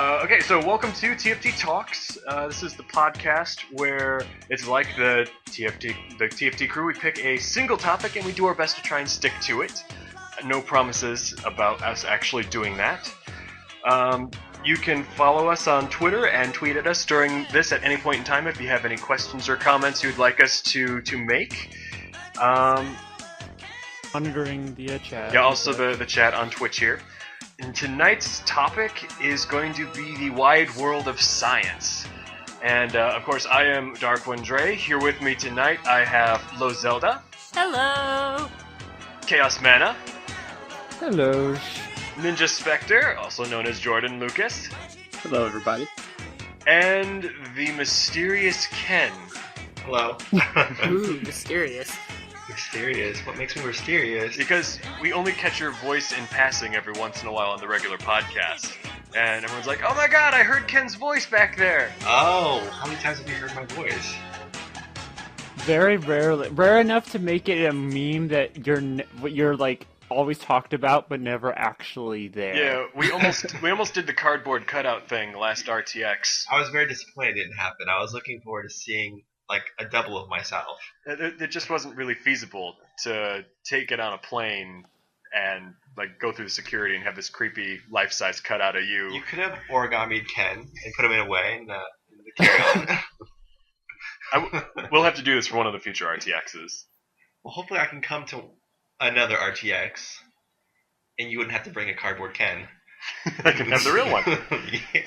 Okay, so welcome to TFT Talks. This is the podcast where it's like the TFT crew. We pick a single topic and we do our best to try and stick to it. No promises about us actually doing that. You can follow us on Twitter and tweet at us during this at any point in time if you have any questions or comments you'd like us to make. Monitoring the chat. Yeah, also the chat on Twitch here. And tonight's topic is going to be the wide world of science. And, of course, I am Darkwind Dre. Here with me tonight, I have Lo Zelda. Hello! Chaos Mana. Hello. Ninja Spectre, also known as Jordan Lucas. Hello, everybody. And the mysterious Ken. Hello. Ooh, mysterious. Mysterious? What makes me mysterious? Because we only catch your voice in passing every once in a while on the regular podcast. And everyone's like, oh my god, I heard Ken's voice back there. Oh, how many times have you heard my voice? Very rarely. Rare enough to make it a meme that you're like always talked about but never actually there. Yeah, we almost did the cardboard cutout thing last RTX. I was very disappointed it didn't happen. I was looking forward to seeing like a double of myself. It just wasn't really feasible to take it on a plane and like go through the security and have this creepy life-size cutout of you. You could have origamied Ken and put him in a way and carry on. We'll have to do this for one of the future RTXs. Well, hopefully I can come to another RTX and you wouldn't have to bring a cardboard Ken. I can have the real one. Yeah.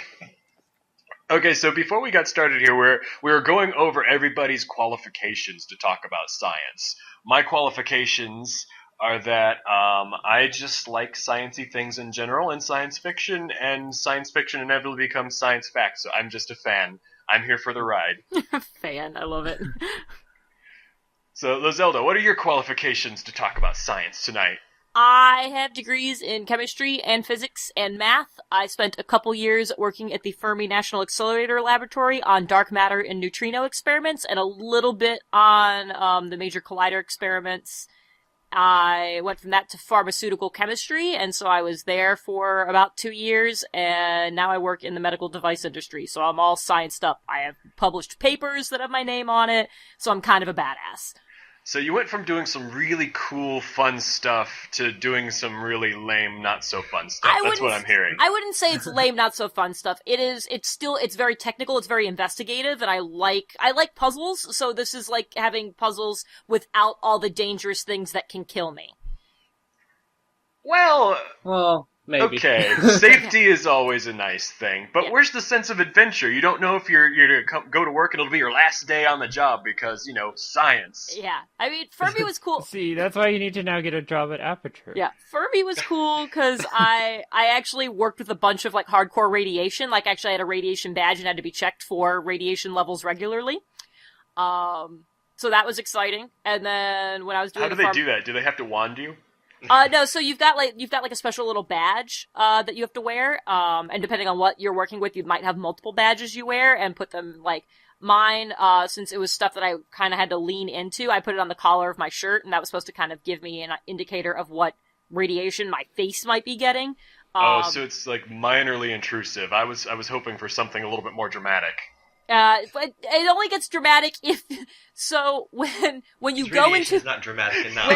Okay, so before we got started here, we're going over everybody's qualifications to talk about science. My qualifications are that I just like sciencey things in general and science fiction inevitably becomes science fact, so I'm just a fan. I'm here for the ride. Fan, I love it. So, Lozelda, what are your qualifications to talk about science tonight? I have degrees in chemistry and physics and math. I spent a couple years working at the Fermi National Accelerator Laboratory on dark matter and neutrino experiments, and a little bit on the Major Collider experiments. I went from that to pharmaceutical chemistry, and so I was there for about 2 years, and now I work in the medical device industry, so I'm all scienced up. I have published papers that have my name on it, so I'm kind of a badass. So you went from doing some really cool, fun stuff to doing some really lame, not-so-fun stuff. That's what I'm hearing. I wouldn't say it's lame, not-so-fun stuff. It's very technical, it's very investigative, and I like puzzles, so this is like having puzzles without all the dangerous things that can kill me. Well, maybe. Okay, safety is always a nice thing, but where's the sense of adventure? You don't know if you're to go to work and it'll be your last day on the job because, science. Yeah, I mean, Fermi was cool. See, that's why you need to now get a job at Aperture. Yeah, Fermi was cool because I actually worked with a bunch of like hardcore radiation. Like, actually, I had a radiation badge and had to be checked for radiation levels regularly. So that was exciting. And then when I was doing, how do they do that? Do they have to wand you? No, so you've got a special little badge, that you have to wear, and depending on what you're working with, you might have multiple badges you wear, and put them, like, mine, since it was stuff that I kind of had to lean into, I put it on the collar of my shirt, and that was supposed to kind of give me an indicator of what radiation my face might be getting. So it's, like, minorly intrusive. I was hoping for something a little bit more dramatic. But it only gets dramatic if, so when you go into, it's not dramatic enough.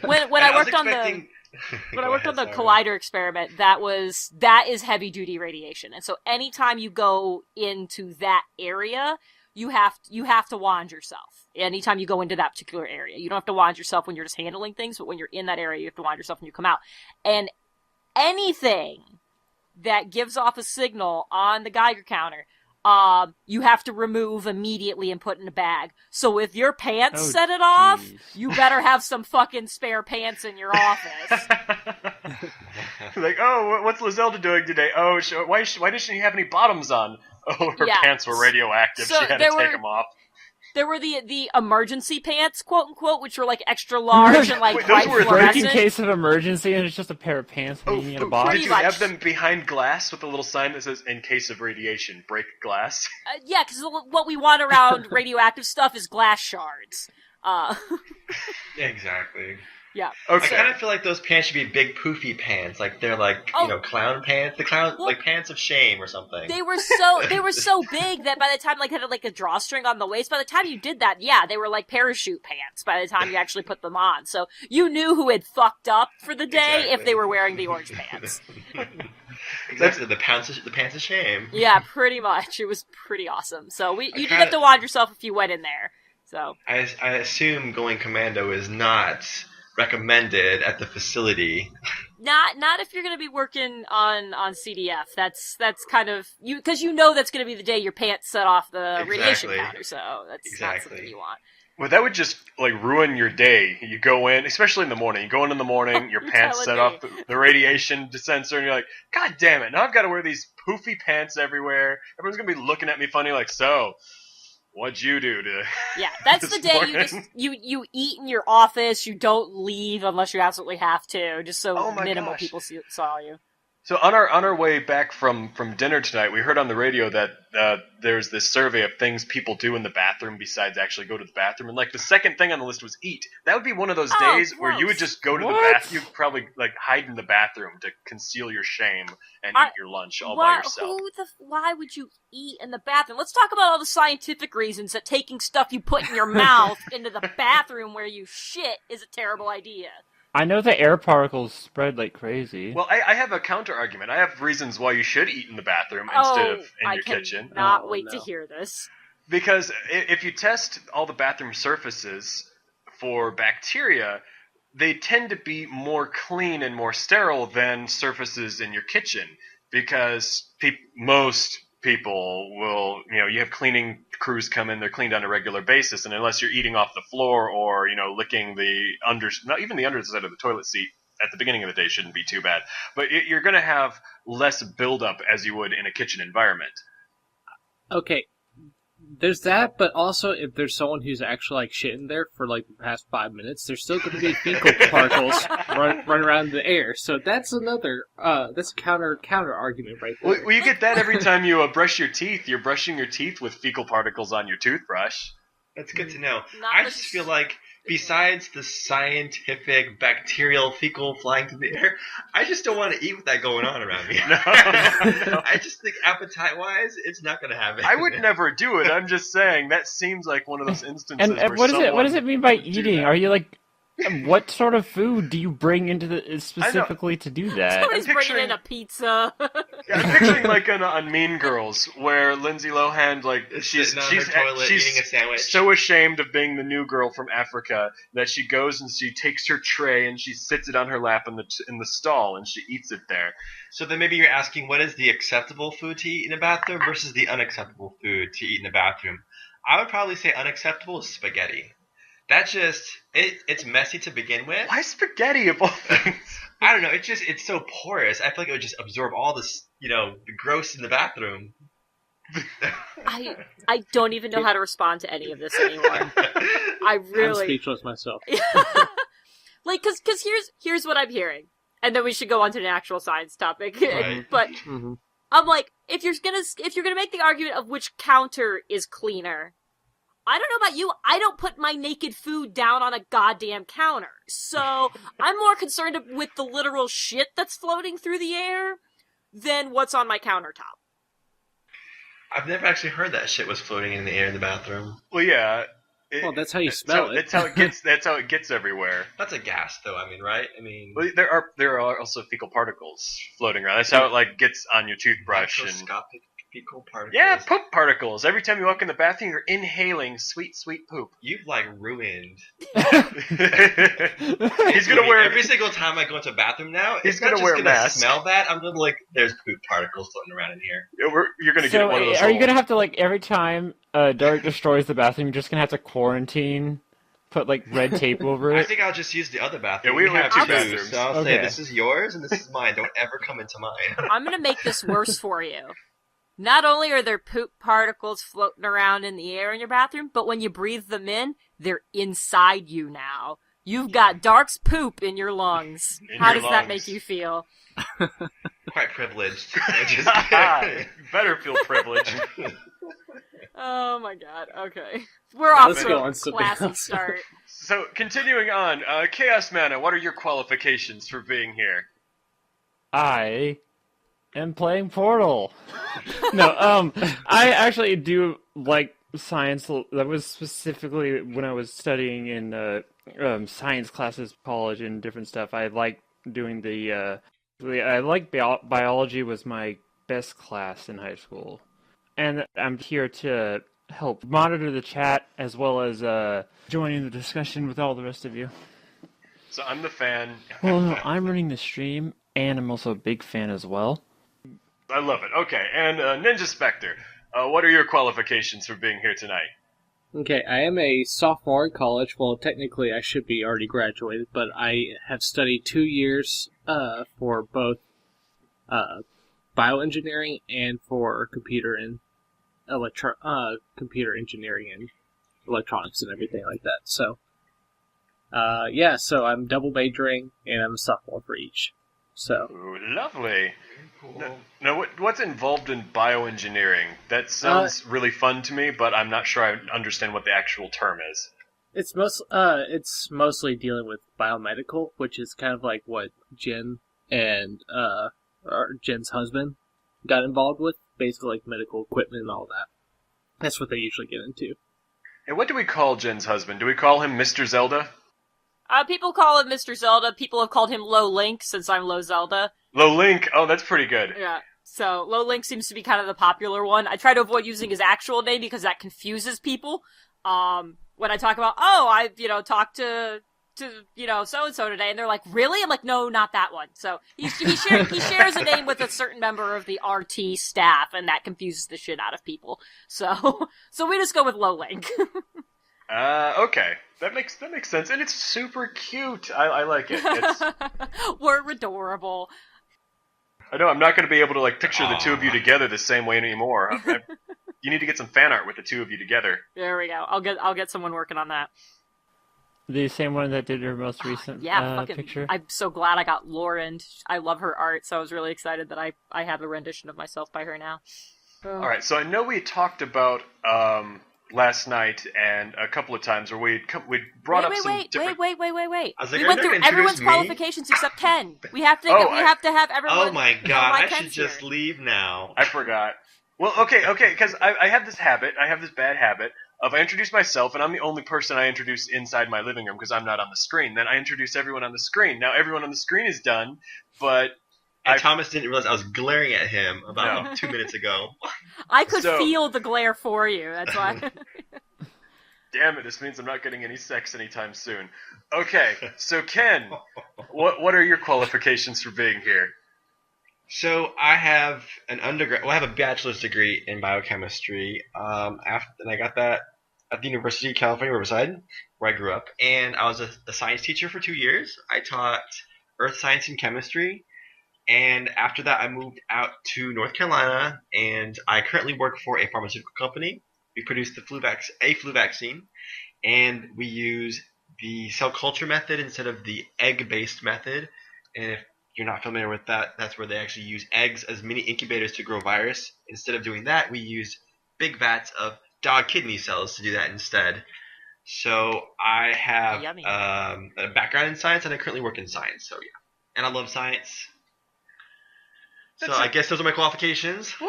when I worked on the Collider experiment, that is heavy duty radiation. And so anytime you go into that area, you have to wand yourself. Anytime you go into that particular area, you don't have to wand yourself when you're just handling things, but when you're in that area, you have to wand yourself when you come out. And anything that gives off a signal on the Geiger counter, you have to remove immediately and put in a bag. So if your pants set it off, you better have some fucking spare pants in your office. Like, what's Lozelda doing today? Oh, why doesn't she have any bottoms on? Oh, her pants were radioactive. So she had to take them off. There were the emergency pants, quote unquote, which were like extra large and like bright fluorescent. In case of emergency, and it's just a pair of pants hanging in a box. Did you have them behind glass with a little sign that says "In case of radiation, break glass"? Yeah, because what we want around radioactive stuff is glass shards. Yeah, exactly. Yeah. Okay. I kind of feel like those pants should be big poofy pants, like they're like clown pants, like pants of shame or something. They were so big that by the time had like a drawstring on the waist, by the time you did that, they were like parachute pants by the time you actually put them on. So you knew who had fucked up for the day if they were wearing the orange pants. Exactly, the pants of shame. Yeah, pretty much. It was pretty awesome. So you did have to wand yourself if you went in there. So I assume going commando is not recommended at the facility. Not if you're going to be working on CDF. That's kind of because that's going to be the day your pants set off the radiation counter. So that's not something you want. Well, that would just ruin your day. You go in, especially in the morning. You go in the morning, your pants set off the radiation sensor, and you're like, God damn it! Now I've got to wear these poofy pants everywhere. Everyone's gonna be looking at me funny, like, so what'd you do to? Yeah, that's the day you eat in your office. You don't leave unless you absolutely have to, just so minimal people saw you. So on our way back from dinner tonight, we heard on the radio that there's this survey of things people do in the bathroom besides actually go to the bathroom, and the second thing on the list was eat. That would be one of those days where you would just go to the bathroom. You'd probably hide in the bathroom to conceal your shame and eat your lunch all by yourself. Why would you eat in the bathroom? Let's talk about all the scientific reasons that taking stuff you put in your mouth into the bathroom where you shit is a terrible idea. I know the air particles spread like crazy. Well, I have a counter argument. I have reasons why you should eat in the bathroom instead of in your kitchen. I cannot wait to hear this. Because if you test all the bathroom surfaces for bacteria, they tend to be more clean and more sterile than surfaces in your kitchen. Because most people will, you have cleaning crews come in, they're cleaned on a regular basis, and unless you're eating off the floor or, licking not even the underside of the toilet seat at the beginning of the day shouldn't be too bad. But you're going to have less buildup as you would in a kitchen environment. Okay, there's that, but also if there's someone who's actually shitting there for the past 5 minutes, there's still going to be fecal particles run around the air. So that's another that's a counter argument right there. Well, you get that every time you brush your teeth. You're brushing your teeth with fecal particles on your toothbrush. That's good to know. I just feel like besides the scientific bacterial fecal flying through the air, I just don't want to eat with that going on around me. No. I just think appetite-wise, it's not going to happen. I would never do it. I'm just saying that seems like one of those instances. And what does it mean by eating? Are you what sort of food do you bring into specifically to do that? Somebody's bringing in a pizza. I'm picturing on Mean Girls, where Lindsay Lohan she's eating a sandwich. So ashamed of being the new girl from Africa that she goes and she takes her tray and she sits it on her lap in the stall and she eats it there. So then maybe you're asking, what is the acceptable food to eat in a bathroom versus the unacceptable food to eat in a bathroom? I would probably say unacceptable is spaghetti. That's just it's messy to begin with. Why spaghetti of all things? I don't know. It's so porous. I feel like it would just absorb all this, the gross in the bathroom. I don't even know how to respond to any of this anymore. I'm speechless myself. Because here's what I'm hearing, and then we should go on to an actual science topic. Right. But I'm if you're gonna make the argument of which counter is cleaner. I don't know about you, I don't put my naked food down on a goddamn counter. So, I'm more concerned with the literal shit that's floating through the air than what's on my countertop. I've never actually heard that shit was floating in the air in the bathroom. Well, yeah. That's how you smell it. That's how it gets everywhere. That's a gas, though. Right? Well, there are also fecal particles floating around. That's how it gets on your toothbrush. Microscopic fecal particles. Yeah, poop particles. Every time you walk in the bathroom, you're inhaling sweet, sweet poop. You've ruined. He's gonna wear every single time I go into a bathroom now. He's gonna wear a mask. Smell bad. I'm gonna there's poop particles floating around in here. You're gonna get one of those. Are you gonna have to every time Derek destroys the bathroom, you're just gonna have to quarantine? Put red tape over it? I think I'll just use the other bathroom. Yeah, we have two bathrooms. So I'll say this is yours and this is mine. Don't ever come into mine. I'm gonna make this worse for you. Not only are there poop particles floating around in the air in your bathroom, but when you breathe them in, they're inside you now. You've got Dark's poop in your lungs. How does that make you feel? Quite privileged. You better feel privileged. Oh my god, okay. We're off Let's to go a on something classy else. start. So, continuing on, Chaos Mana, what are your qualifications for being here? I am playing Portal. No, I actually do like science. That was specifically when I was studying in science classes, college, and different stuff. I like doing I like biology was my best class in high school, and I'm here to help monitor the chat as well as joining the discussion with all the rest of you. So, I'm the fan. Well, I'm running the stream, and I'm also a big fan as well. I love it. Okay, and Ninja Spectre, what are your qualifications for being here tonight? Okay, I am a sophomore in college. Well, technically I should be already graduated, but I have studied 2 years for both bioengineering and for computer engineering and electronics and everything like that. So, so I'm double majoring, and I'm a sophomore for each. So, Ooh, lovely. Now, what's involved in bioengineering? That sounds really fun to me, but I'm not sure I understand what the actual term is. it's mostly dealing with biomedical, which is kind of like what Jen and Jen's husband got involved with, basically like medical equipment and all that. That's what they usually get into. And what do we call Jen's husband? Do we call him Mr. Zelda? People call him Mr. Zelda. People have called him Low Link since I'm Low Zelda. Low Link. Oh, that's pretty good. Yeah. So Low Link seems to be kind of the popular one. I try to avoid using his actual name because that confuses people. When I talk about, I talked to so and so today, and they're like, really? I'm like, no, not that one. So he shares a name with a certain member of the RT staff, and that confuses the shit out of people. So we just go with Low Link. Okay. That makes sense, and it's super cute. I like it. We're adorable. I know I'm not going to be able to picture the two of you together the same way anymore. You need to get some fan art with the two of you together. There we go. I'll get someone working on that. The same one that did her most recent picture. I'm so glad I got Lauren. I love her art, so I was really excited that I have a rendition of myself by her now. All right, so I know we talked about last night and a couple of times where we brought up some different... Wait. I was like, We went through everyone's qualifications except Ken. We have to have everyone. Oh my god, I should Ken's just here. leave now. I forgot. Well, okay, because I have this bad habit of I introduce myself, and I'm the only person I introduce inside my living room because I'm not on the screen. Then I introduce everyone on the screen. Now everyone on the screen is done, but... And Thomas didn't realize I was glaring at him about 2 minutes ago. I could feel the glare for you, that's why. Damn it, this means I'm not getting any sex anytime soon. Okay, so Ken, what are your qualifications for being here? So I have an I have a bachelor's degree in biochemistry. And I got that at the University of California, Riverside, where I grew up. And I was a science teacher for 2 years. I taught earth science and chemistry. And after that, I moved out to North Carolina, and I currently work for a pharmaceutical company. We produce a flu vaccine, and we use the cell culture method instead of the egg-based method. And if you're not familiar with that, that's where they actually use eggs as mini incubators to grow virus. Instead of doing that, we use big vats of dog kidney cells to do that instead. So I have a background in science, and I currently work in science. So yeah, and I love science. So I guess those are my qualifications. Woo!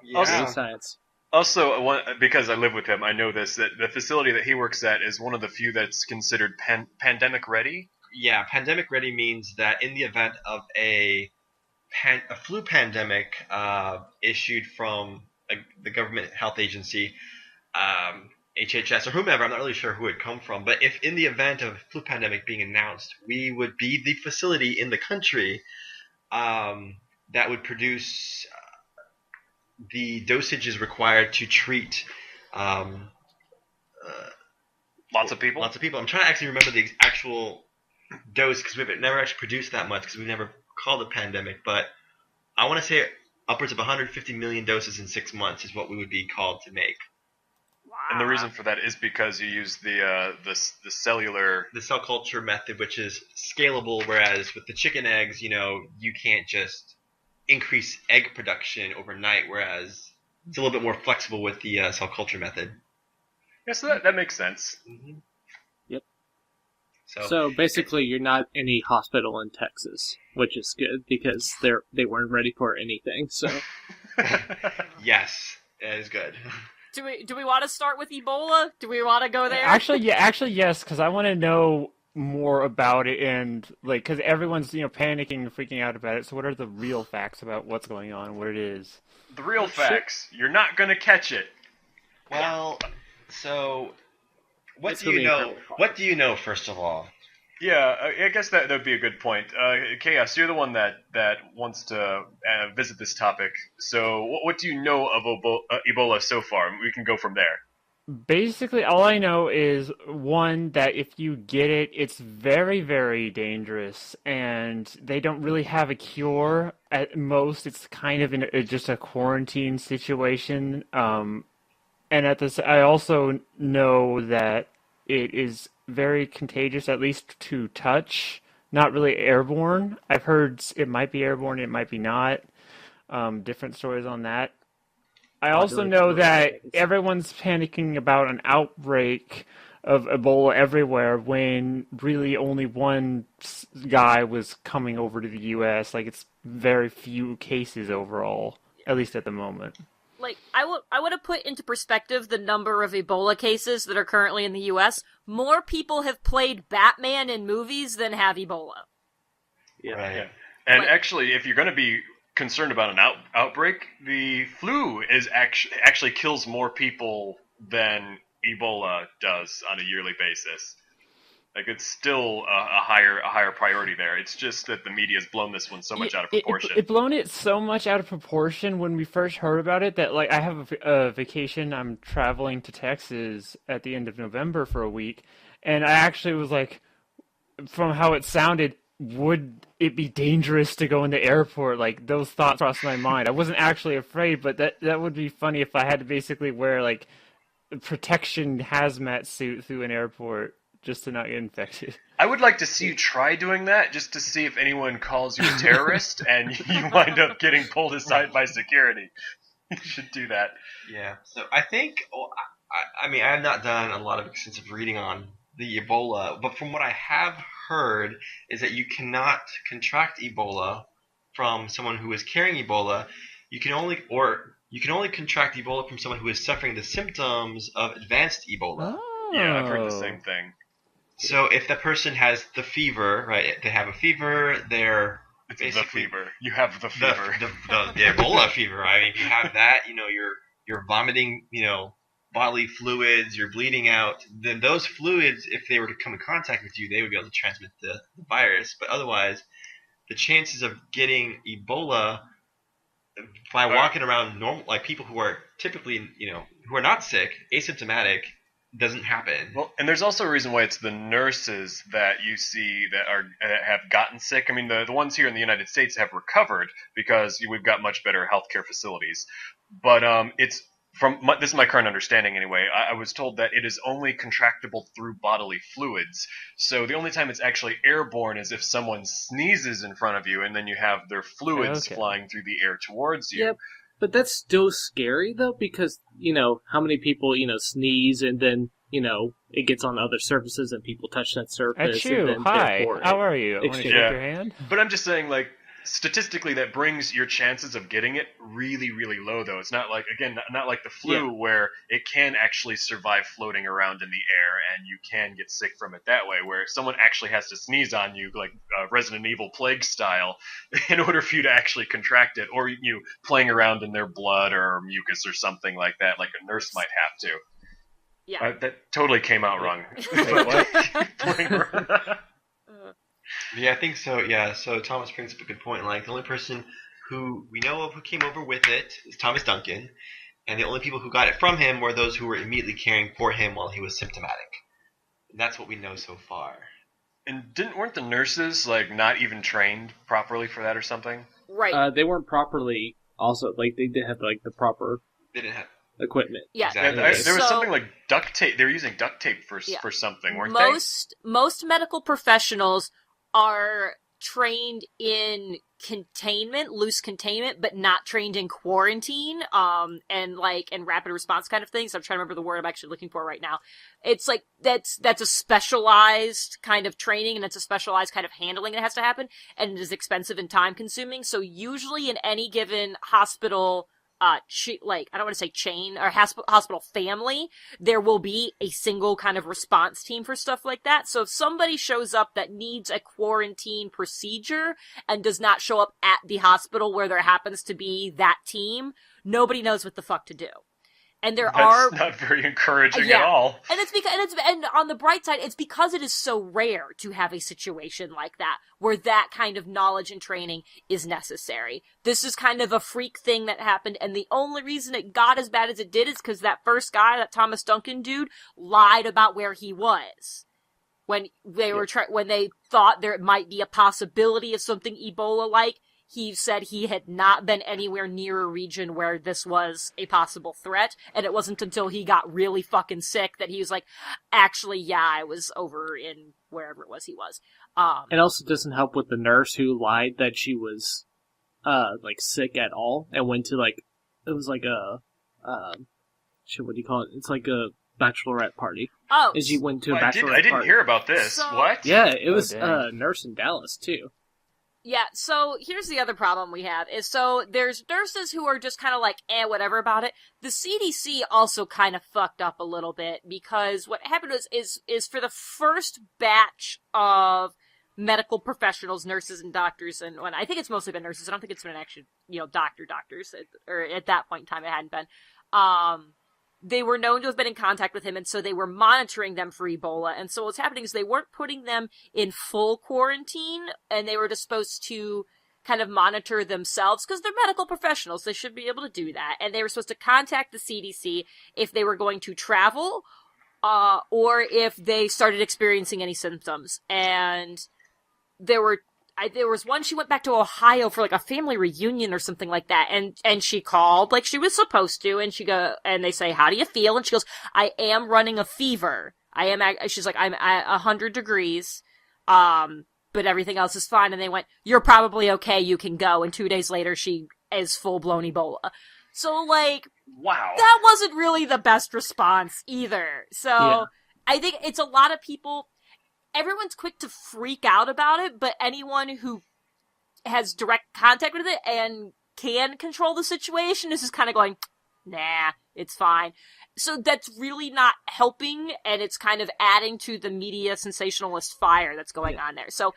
Yeah. Science. Also, because I live with him, I know this, that the facility that he works at is one of the few that's considered pandemic ready. Yeah, pandemic ready means that in the event of a flu pandemic issued from the government health agency, HHS or whomever, I'm not really sure who it come from, but if in the event of a flu pandemic being announced, we would be the facility in the country that would produce the dosages required to treat lots of people. I'm trying to actually remember the actual dose because we've never actually produced that much because we've never called it pandemic. But I want to say upwards of 150 million doses in 6 months is what we would be called to make. Wow. And the reason for that is because you use the cell culture method, which is scalable. Whereas with the chicken eggs, you can't just increase egg production overnight, whereas it's a little bit more flexible with the cell culture method. Yeah, so that makes sense. Mm-hmm. Yep. So So basically, you're not in a hospital in Texas, which is good because they weren't ready for anything. So yes, that is good. Do we want to start with Ebola? Do we want to go there? Actually, yes, because I want to know more about it, and like, because everyone's panicking and freaking out about it. So, what are the real facts about what's going on, what it is? The real facts: you're not gonna catch it. Well, so what It's do you really know? incredibly hard. What do you know first of all? Yeah, I guess that would be a good point. Chaos, you're the one that wants to visit this topic. So, what do you know of Ebola so far? We can go from there. Basically, all I know is one, that if you get it, it's very, very dangerous, and they don't really have a cure. At most, it's kind of just a quarantine situation. And I also know that it is very contagious, at least to touch. Not really airborne. I've heard it might be airborne, it might be not. Different stories on that. I also know that everyone's panicking about an outbreak of Ebola everywhere when really only one guy was coming over to the U.S. Like, it's very few cases overall, at least at the moment. Like, I want to put into perspective the number of Ebola cases that are currently in the U.S. More people have played Batman in movies than have Ebola. Yeah. Right. Yeah. And Like- actually, if you're going to be concerned about an outbreak, the flu is actually kills more people than Ebola does on a yearly basis. Like, it's still a higher priority there. It's just that the media's blown this one so much out of proportion. It blown it so much out of proportion when we first heard about it that, like, I have a vacation. I'm traveling to Texas at the end of November for a week, and I actually was like, from how it sounded, would it be dangerous to go in the airport? Like, those thoughts crossed my mind. I wasn't actually afraid, but that would be funny if I had to basically wear, like, a protection hazmat suit through an airport just to not get infected. I would like to see you try doing that, just to see if anyone calls you a terrorist and you wind up getting pulled aside by security. You should do that. Yeah. So I think, I mean, I have not done a lot of extensive reading on the Ebola, but from what I have heard is that you cannot contract Ebola from someone who is carrying Ebola. You can only contract Ebola from someone who is suffering the symptoms of advanced Ebola. Yeah, I've heard the same thing. So if the person has the fever, right? They have a fever. They're It's basically the fever. You have the fever. the Ebola fever. I mean, if you have that, you're vomiting, bodily fluids, you're bleeding out. Then those fluids, if they were to come in contact with you, they would be able to transmit the virus. But otherwise, the chances of getting Ebola by walking around normal, like people who are typically, who are not sick, asymptomatic, doesn't happen. Well, and there's also a reason why it's the nurses that you see that have gotten sick. I mean, the ones here in the United States have recovered because we've got much better healthcare facilities. But it's this is my current understanding anyway. I was told that it is only contractable through bodily fluids. So the only time it's actually airborne is if someone sneezes in front of you, and then you have their fluids flying through the air towards you. Yep. But that's still scary, though, because, how many people, sneeze and then, it gets on other surfaces and people touch that surface. Achoo, and then hi, how are you? I want to shake Yeah. your hand? But I'm just saying, like, statistically, that brings your chances of getting it really, really low, though. It's not like, again, not like the flu, where it can actually survive floating around in the air and you can get sick from it that way, where someone actually has to sneeze on you, like Resident Evil Plague style, in order for you to actually contract it, or you playing around in their blood or mucus or something like that, like a nurse might have to. Yeah. That totally came out wrong. Wait, what? Playing around. Yeah, I think so. Yeah, so Thomas brings up a good point. Like, the only person who we know of who came over with it is Thomas Duncan, and the only people who got it from him were those who were immediately caring for him while he was symptomatic. And that's what we know so far. And weren't the nurses like not even trained properly for that or something? Right. they weren't properly, also, like, they didn't have, like, the proper They didn't have equipment. Yeah. exactly. There was So- something like duct tape. They were using duct tape for something, weren't most medical professionals are trained in containment, loose containment, but not trained in quarantine, and rapid response kind of things. I'm trying to remember the word I'm actually looking for right now. It's like, that's a specialized kind of training, and it's a specialized kind of handling that has to happen, and it is expensive and time consuming. So usually in any given hospital, I don't want to say chain or hospital family, there will be a single kind of response team for stuff like that. So if somebody shows up that needs a quarantine procedure and does not show up at the hospital where there happens to be that team, nobody knows what the fuck to do. And That's not very encouraging at all. And it's because, and on the bright side, it's because it is so rare to have a situation like that, where that kind of knowledge and training is necessary. This is kind of a freak thing that happened, and the only reason it got as bad as it did is because that first guy, that Thomas Duncan dude, lied about where he was. When they were when they thought there might be a possibility of something Ebola-like, he said he had not been anywhere near a region where this was a possible threat, and it wasn't until he got really fucking sick that he was like, actually, yeah, I was over in wherever it was he was. It also doesn't help with the nurse who lied that she was, sick at all, and went to, it was like a, what do you call it? It's like a bachelorette party. Oh. And she went to a bachelorette party. I didn't hear about this. What? Yeah, it was a nurse in Dallas, too. Yeah, so here's the other problem we have, is so there's nurses who are just kind of like, whatever about it. The CDC also kind of fucked up a little bit, because what happened is for the first batch of medical professionals, nurses and doctors, and I think it's mostly been nurses, I don't think it's been actually, doctors, or at that point in time it hadn't been, they were known to have been in contact with him, and so they were monitoring them for Ebola. And so what's happening is they weren't putting them in full quarantine, and they were just supposed to kind of monitor themselves, because they're medical professionals. They should be able to do that. And they were supposed to contact the CDC if they were going to travel, or if they started experiencing any symptoms. And there was one, she went back to Ohio for a family reunion or something like that, and she called like she was supposed to, and they say, how do you feel? And she goes, I am running a fever. She's like, I'm at 100 degrees, but everything else is fine. And they went, you're probably okay, you can go. And 2 days later, she is full-blown Ebola. So, wow. That wasn't really the best response either. So, yeah. I think it's a lot of people. Everyone's quick to freak out about it, but anyone who has direct contact with it and can control the situation is just kind of going, nah, it's fine. So that's really not helping, and it's kind of adding to the media sensationalist fire that's going on there. So,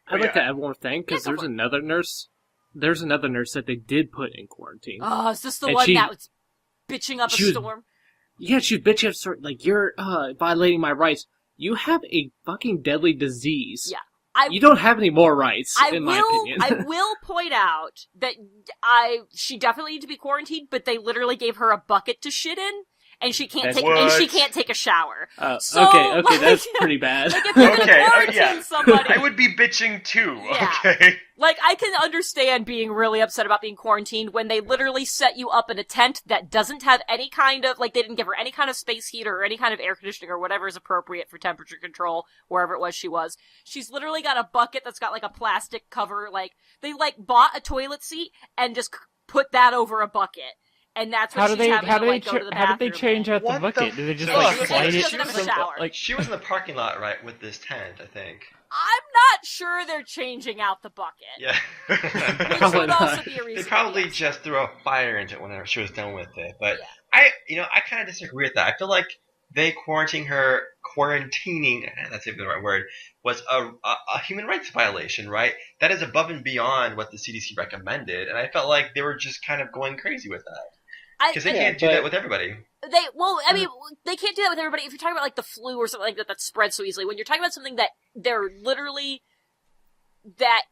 I'd like to add one thing, because there's another nurse that they did put in quarantine. Oh, is this the one that was bitching up a storm? Yeah, she was bitching up a storm, you're violating my rights. You have a fucking deadly disease. Yeah. You don't have any more rights, in my opinion. I will point out that she definitely needs to be quarantined, but they literally gave her a bucket to shit in, and she can't take a shower. Okay, that's pretty bad. If you're gonna quarantine somebody, I would be bitching too. Yeah. Okay. I can understand being really upset about being quarantined when they literally set you up in a tent that doesn't have any kind of, they didn't give her any kind of space heater or any kind of air conditioning or whatever is appropriate for temperature control wherever it was she was. She's literally got a bucket that's got a plastic cover, they bought a toilet seat and just put that over a bucket. And that's what she's having to go to the bathroom. How did they change out the bucket? Did they just slide it? She doesn't have a shower. She was in the parking lot, right, with this tent, I think. I'm not sure they're changing out the bucket. Yeah. Which would also be a reason. They probably just threw a fire into it whenever she was done with it. But I kind of disagree with that. I feel like they quarantining, that's even the right word, was a human rights violation, right? That is above and beyond what the CDC recommended. And I felt like they were just kind of going crazy with that. Because they can't do that with everybody. They can't do that with everybody. If you're talking about the flu or something like that spreads so easily, when you're talking about something that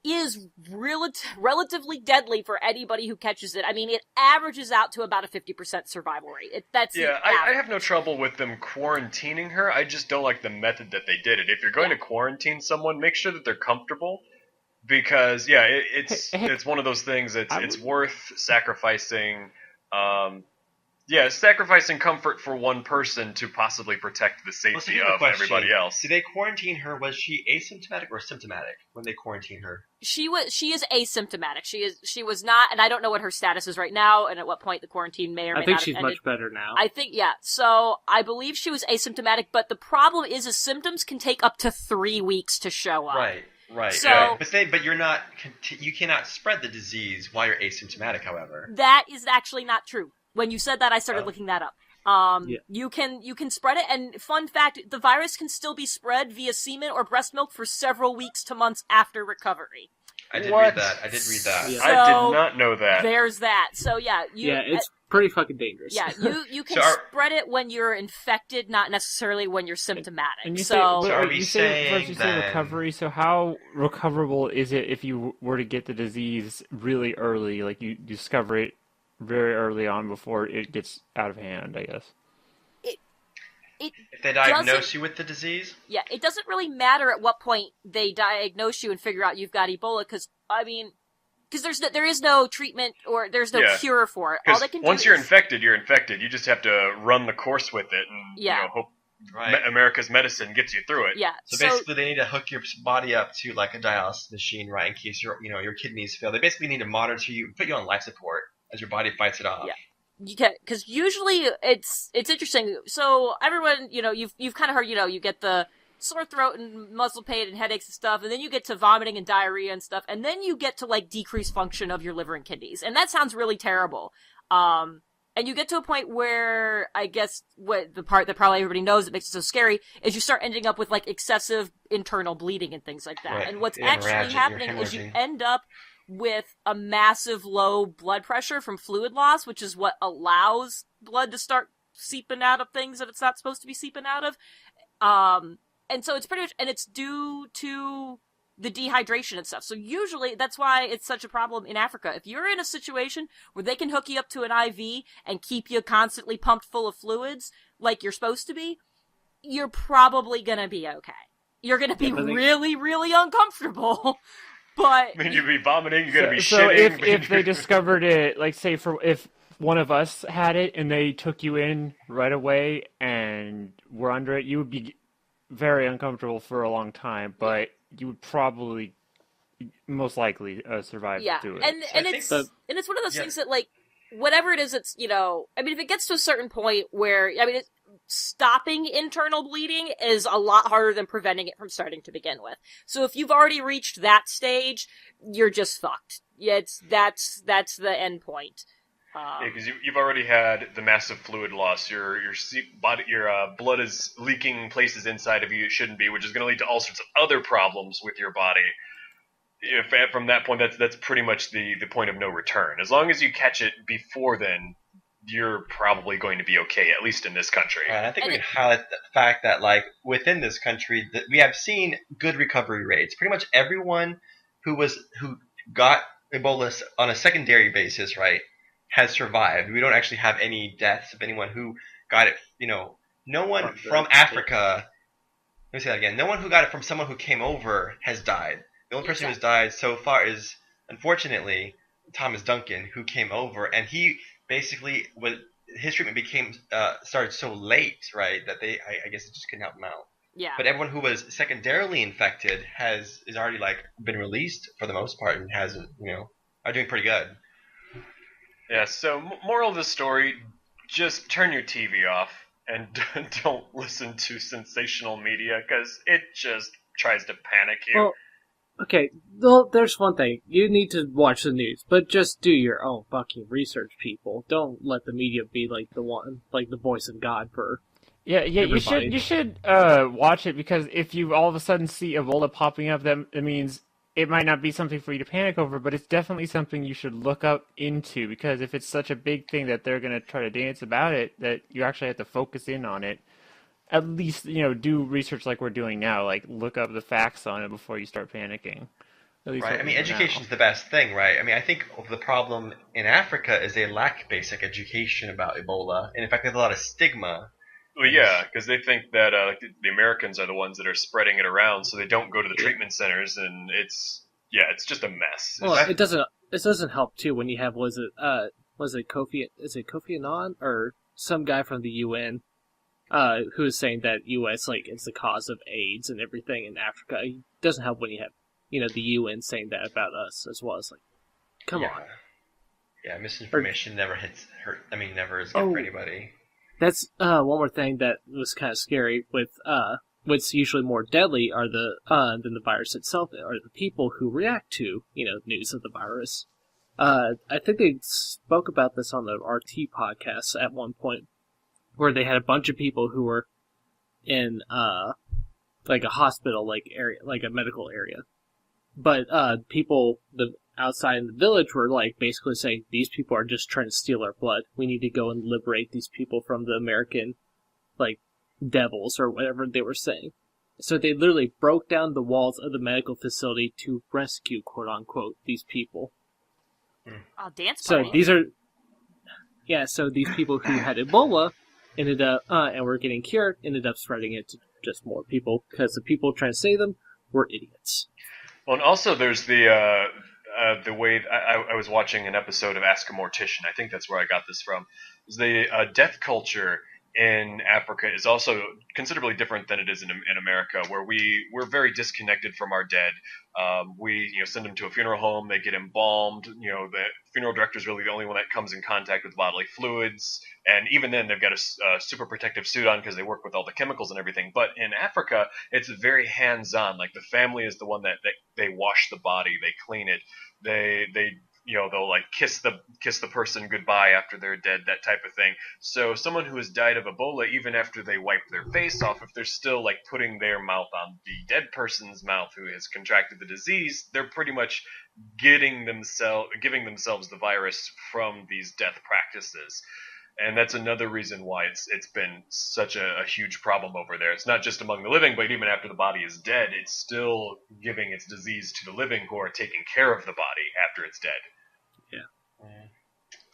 is relatively deadly for anybody who catches it, it averages out to about a 50% survival rate. I have no trouble with them quarantining her. I just don't like the method that they did it. If you're going to quarantine someone, make sure that they're comfortable. Because it's one of those things. It's worth sacrificing Yeah, sacrificing comfort for one person to possibly protect the safety of everybody else. Did they quarantine her? Was she asymptomatic or symptomatic when they quarantined her? She is asymptomatic. She was not, and I don't know what her status is right now, and at what point the quarantine may or may not I think have she's ended. much better now. I think, yeah. So I believe she was asymptomatic, but the problem is symptoms can take up to 3 weeks to show up. Right. So, but you're not. You cannot spread the disease while you're asymptomatic. However, that is actually not true. When you said that, I started looking that up. Yeah. You can spread it, and fun fact, the virus can still be spread via semen or breast milk for several weeks to months after recovery. I did read that. Yeah. So, I did not know that. There's that. So yeah, it's pretty fucking dangerous. Yeah, you can spread it when you're infected, not necessarily when you're symptomatic. And you so are we you saying say recovery, so how recoverable is it if you were to get the disease really early, like you discover it very early on before it gets out of hand, I guess? If they diagnose you with the disease? Yeah, it doesn't really matter at what point they diagnose you and figure out you've got Ebola, because there is no treatment or there's no cure for it. All they can once you're infected, you're infected. You just have to run the course with it and hope America's medicine gets you through it. Yeah. So basically, they need to hook your body up to like a dialysis machine, right? In case your kidneys fail. They basically need to monitor you, put you on life support as your body fights it off. Yeah. You can, because usually it's interesting. So everyone, you've kind of heard, you get the sore throat and muscle pain and headaches and stuff, and then you get to vomiting and diarrhea and stuff, and then you get to like decreased function of your liver and kidneys, and that sounds really terrible. And you get to a point where I guess what the part that probably everybody knows that makes it so scary is you start ending up with like excessive internal bleeding and things like that. Right. And what's actually happening is you end up with a massive low blood pressure from fluid loss, which is what allows blood to start seeping out of things that it's not supposed to be seeping out of. And so it's pretty much, and it's due to the dehydration and stuff. So usually that's why it's such a problem in Africa. If you're in a situation where they can hook you up to an IV and keep you constantly pumped full of fluids like you're supposed to be, you're probably gonna be okay. You're gonna be really, really uncomfortable. But I mean, you'd be vomiting, you're gonna be so shitting. So if they discovered it, like say if one of us had it and they took you in right away and were under it, you would be very uncomfortable for a long time, but you would probably most likely survive through it. And it's one of those things that like whatever it is, it's I mean, if it gets to a certain point where stopping internal bleeding is a lot harder than preventing it from starting to begin with. So if you've already reached that stage, you're just fucked. Yeah, that's the end point. Because you've already had the massive fluid loss. Your blood is leaking places inside of you it shouldn't be, which is going to lead to all sorts of other problems with your body. From that point, that's pretty much the point of no return. As long as you catch it before then, you're probably going to be okay, at least in this country. Right, I think we can highlight the fact that, like, within this country, that we have seen good recovery rates. Pretty much everyone who got Ebola on a secondary basis, right, has survived. We don't actually have any deaths of anyone who got it. No one from Africa. Let me say that again. No one who got it from someone who came over has died. The only person who's died so far is, unfortunately, Thomas Duncan, who came over, and he basically his treatment started so late, right, that I guess it just couldn't help him out. Yeah. But everyone who was secondarily infected is already like been released for the most part and are doing pretty good. Yeah. So moral of the story: just turn your TV off and don't listen to sensational media because it just tries to panic you. Well, okay, well, there's one thing. You need to watch the news, but just do your own fucking research, people. Don't let the media be like the voice of God for everybody. You should watch it, because if you all of a sudden see Ebola popping up, that means it might not be something for you to panic over, but it's definitely something you should look up into, because if it's such a big thing that they're going to try to dance about it, that you actually have to focus in on it. At least, do research like we're doing now, like look up the facts on it before you start panicking. Right, I mean, education's the best thing, right? I mean, I think the problem in Africa is they lack basic education about Ebola, and in fact, there's a lot of stigma. Well, yeah, because they think that the Americans are the ones that are spreading it around, so they don't go to the treatment centers, and it's just a mess. Well, it doesn't help too when you have was it Kofi? Is it Kofi Annan or some guy from the UN? Who is saying that U.S. is the cause of AIDS and everything in Africa? It doesn't help when you have the UN saying that about us as well. It's like, come on. Yeah, misinformation never never is good for anybody. That's one more thing that was kind of scary with what's usually more deadly are than the virus itself are the people who react to news of the virus. I think they spoke about this on the RT podcast at one point, where they had a bunch of people who were in a hospital area, like a medical area, but people outside in the village were basically saying these people are just trying to steal our blood. We need to go and liberate these people from the American devils or whatever they were saying. So they literally broke down the walls of the medical facility to rescue, quote unquote, these people. Oh, dance party. So these people who had Ebola ended up and were getting cured ended up spreading it to just more people because the people trying to save them were idiots. Well, and also there's the way I was watching an episode of Ask a Mortician. I think that's where I got this from. The death culture in Africa is also considerably different than it is in America, where we're very disconnected from our dead. We send them to a funeral home, they get embalmed. The funeral director is really the only one that comes in contact with bodily fluids, and even then they've got a super protective suit on because they work with all the chemicals and everything. But in Africa, it's very hands-on. The family is the one that they wash the body, they clean it, they they'll kiss the person goodbye after they're dead, that type of thing. So someone who has died of Ebola, even after they wipe their face off, if they're still putting their mouth on the dead person's mouth who has contracted the disease, they're pretty much giving themselves the virus from these death practices. And that's another reason why it's been such a huge problem over there. It's not just among the living, but even after the body is dead, it's still giving its disease to the living who are taking care of the body after it's dead. Yeah.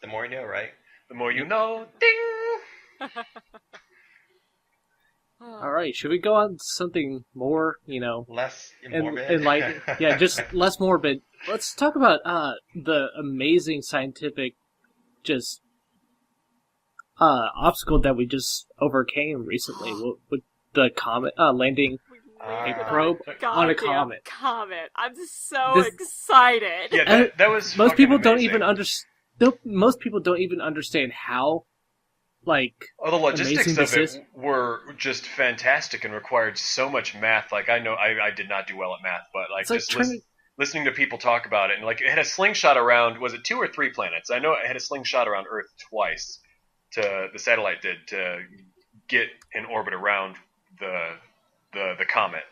The more you know, right? The more you know. Ding! All right, should we go on to something more, less morbid? And just less morbid. Let's talk about the amazing scientific obstacle that we just overcame recently with the comet landing a probe on a comet. I'm so excited. Yeah, that was most people amazing. don't even understand. Most people don't even understand how the logistics of it were just fantastic and required so much math. I know I did not do well at math, but listening to people talk about it, and it had a slingshot around. Was it 2 or 3 planets? I know it had a slingshot around Earth twice. The satellite did to get in orbit around the comet.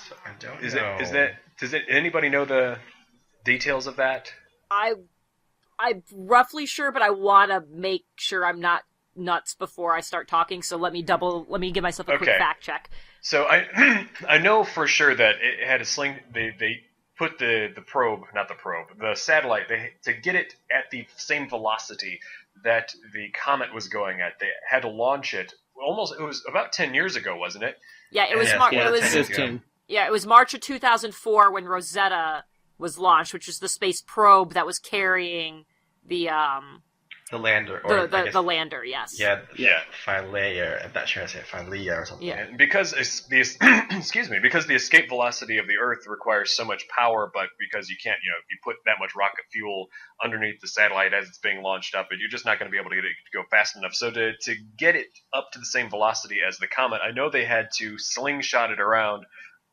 So I don't know. Does anybody know the details of that? I'm roughly sure, but I want to make sure I'm not nuts before I start talking. So let me give myself a quick fact check. So I know for sure that it had a sling. They put the satellite, to get it at the same velocity that the comet was going at. They had to launch it. It was about 10 years ago, wasn't it? Yeah, it was. It was March of 2004 when Rosetta was launched, which was the space probe that was carrying the lander, the lander. Yes. Yeah. Philae. I'm not sure I say Philae or something. Yeah. And because because the escape velocity of the Earth requires so much power, but because you can't, you put that much rocket fuel underneath the satellite as it's being launched up, and you're just not going to be able to get it to go fast enough. So to get it up to the same velocity as the comet, I know they had to slingshot it around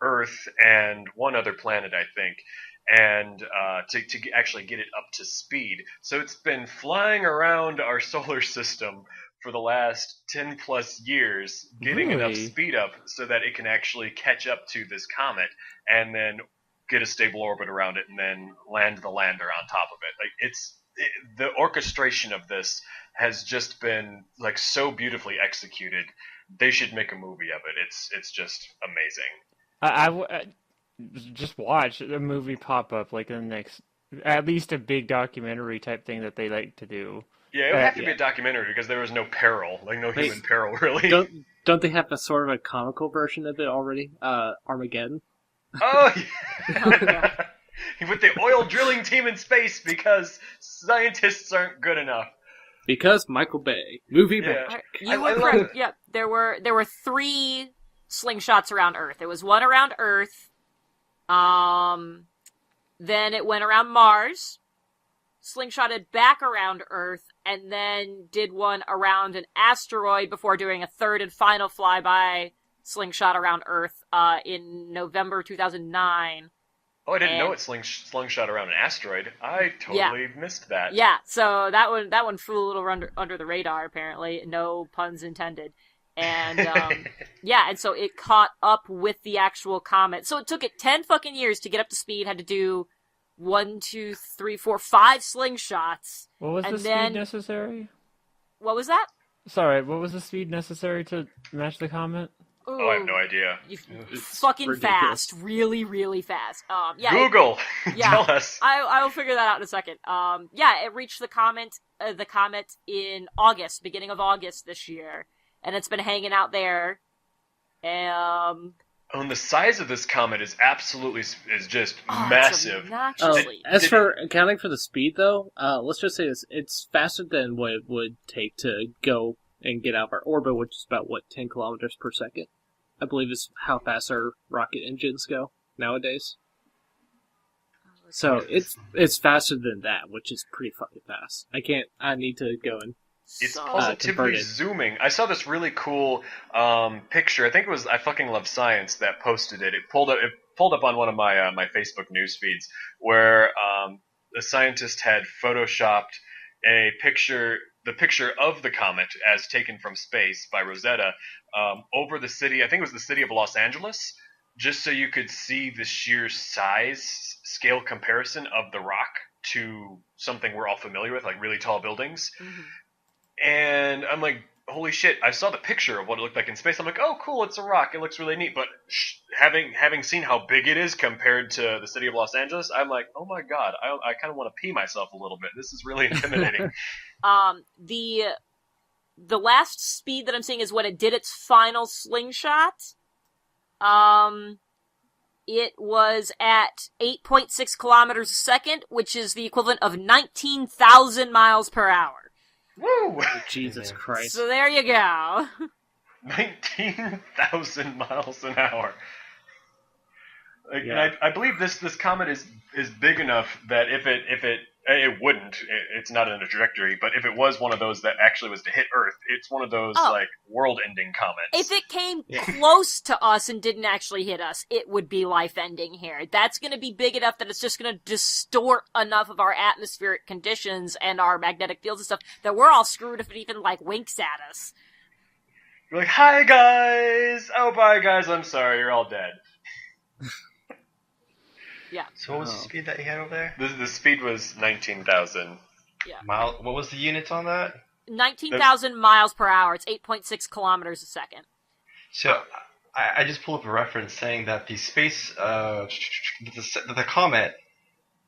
Earth and one other planet, I think, and to actually get it up to speed. So it's been flying around our solar system for the last 10 plus years, getting enough speed up so that it can actually catch up to this comet and then get a stable orbit around it and then land the lander on top of it. The orchestration of this has just been so beautifully executed. They should make a movie of it. It's just amazing. I just watch a movie pop up in the next, at least a big documentary type thing that they like to do. Yeah, it would have to be a documentary because there was no peril, no human peril really. Don't they have a sort of a comical version of it already? Armageddon. Oh, yeah. He put the oil drilling team in space because scientists aren't good enough. Because Michael Bay, movie Yeah. magic. You I were love correct. it. Yep. There were 3 slingshots around Earth. There was one around Earth. Then it went around Mars, slingshotted back around Earth, and then did one around an asteroid before doing a third and final flyby slingshot around Earth in November 2009. Oh, I didn't know it slingshot around an asteroid. I totally missed that. Yeah, so that one flew a little under the radar, apparently. No puns intended. And, yeah, and so it caught up with the actual comet. So it took it 10 fucking years to get up to speed, had to do 1, 2, 3, 4, 5 slingshots. What was the speed necessary? What was that? Sorry, what was the speed necessary to match the comet? Ooh, Oh, I have no idea. Fucking ridiculous. fast. Really, really fast. Yeah. Google, Yeah. tell us. I will figure that out in a second. Yeah, it reached the comet in August, beginning of August this year. And it's been hanging out there. And the size of this comet is just It's massive. obnoxiously. As for accounting for the speed, though, let's just say this: it's faster than what it would take to go and get out of our orbit, which is about 10 kilometers per second. I believe is how fast our rocket engines go nowadays. So it's faster than that, which is pretty fucking fast. I need to go and. It's So- positively converted. zooming. I saw this really cool picture. I think it was I Fucking Love Science that posted it. It pulled up on one of my my Facebook news feeds where a scientist had photoshopped the picture of the comet as taken from space by Rosetta over the city. I think it was the city of Los Angeles, just so you could see the sheer scale comparison of the rock to something we're all familiar with, like really tall buildings. Mhm. And I'm like, holy shit, I saw the picture of what it looked like in space. I'm like, oh, cool, it's a rock. It looks really neat. But having seen how big it is compared to the city of Los Angeles, I'm like, oh my god, I kind of want to pee myself a little bit. This is really intimidating. The last speed that I'm seeing is when it did its final slingshot. It was at 8.6 kilometers a second, which is the equivalent of 19,000 miles per hour. Woo! Jesus Christ. So there you go. 19,000 miles an hour. Like, Yeah. and I believe this comet is big enough that if it wouldn't, it's not in a trajectory, but if it was one of those that actually was to hit Earth, it's one of those like world-ending comets. If it came close to us and didn't actually hit us, it would be life-ending here. That's going to be big enough that it's just going to distort enough of our atmospheric conditions and our magnetic fields and stuff that we're all screwed if it even, like, winks at us. You're like, hi guys! Oh, bye guys, I'm sorry, you're all dead. Yeah. So what was the speed that you had over there? The speed was 19,000. Mile. What was the units on that? 19,000 miles per hour. It's 8.6 kilometers a second. So I just pulled up a reference saying that the space, the comet.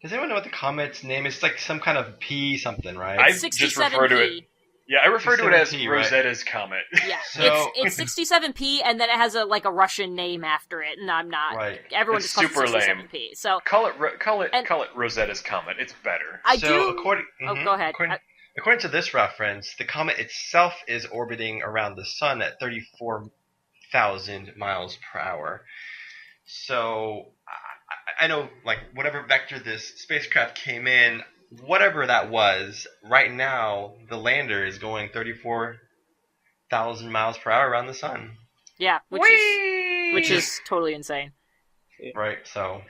Does anyone know what the comet's name is? It's like some kind of P something, right? I just refer to it. 67P. Yeah, I refer to it as 67P, right? Rosetta's comet. Yeah, So- it's 67P, and then it has a Russian name after it, and I'm not. Right. Everyone It's just calls it super lame. 67P. So Call it And- Rosetta's comet. It's better. I so do. According, Go ahead. According to this reference, the comet itself is orbiting around the sun at 34,000 miles per hour. So I know, like, whatever vector this spacecraft came in, whatever that was, right now the lander is going 34,000 miles per hour around the sun. Yeah, which is totally insane. Right. So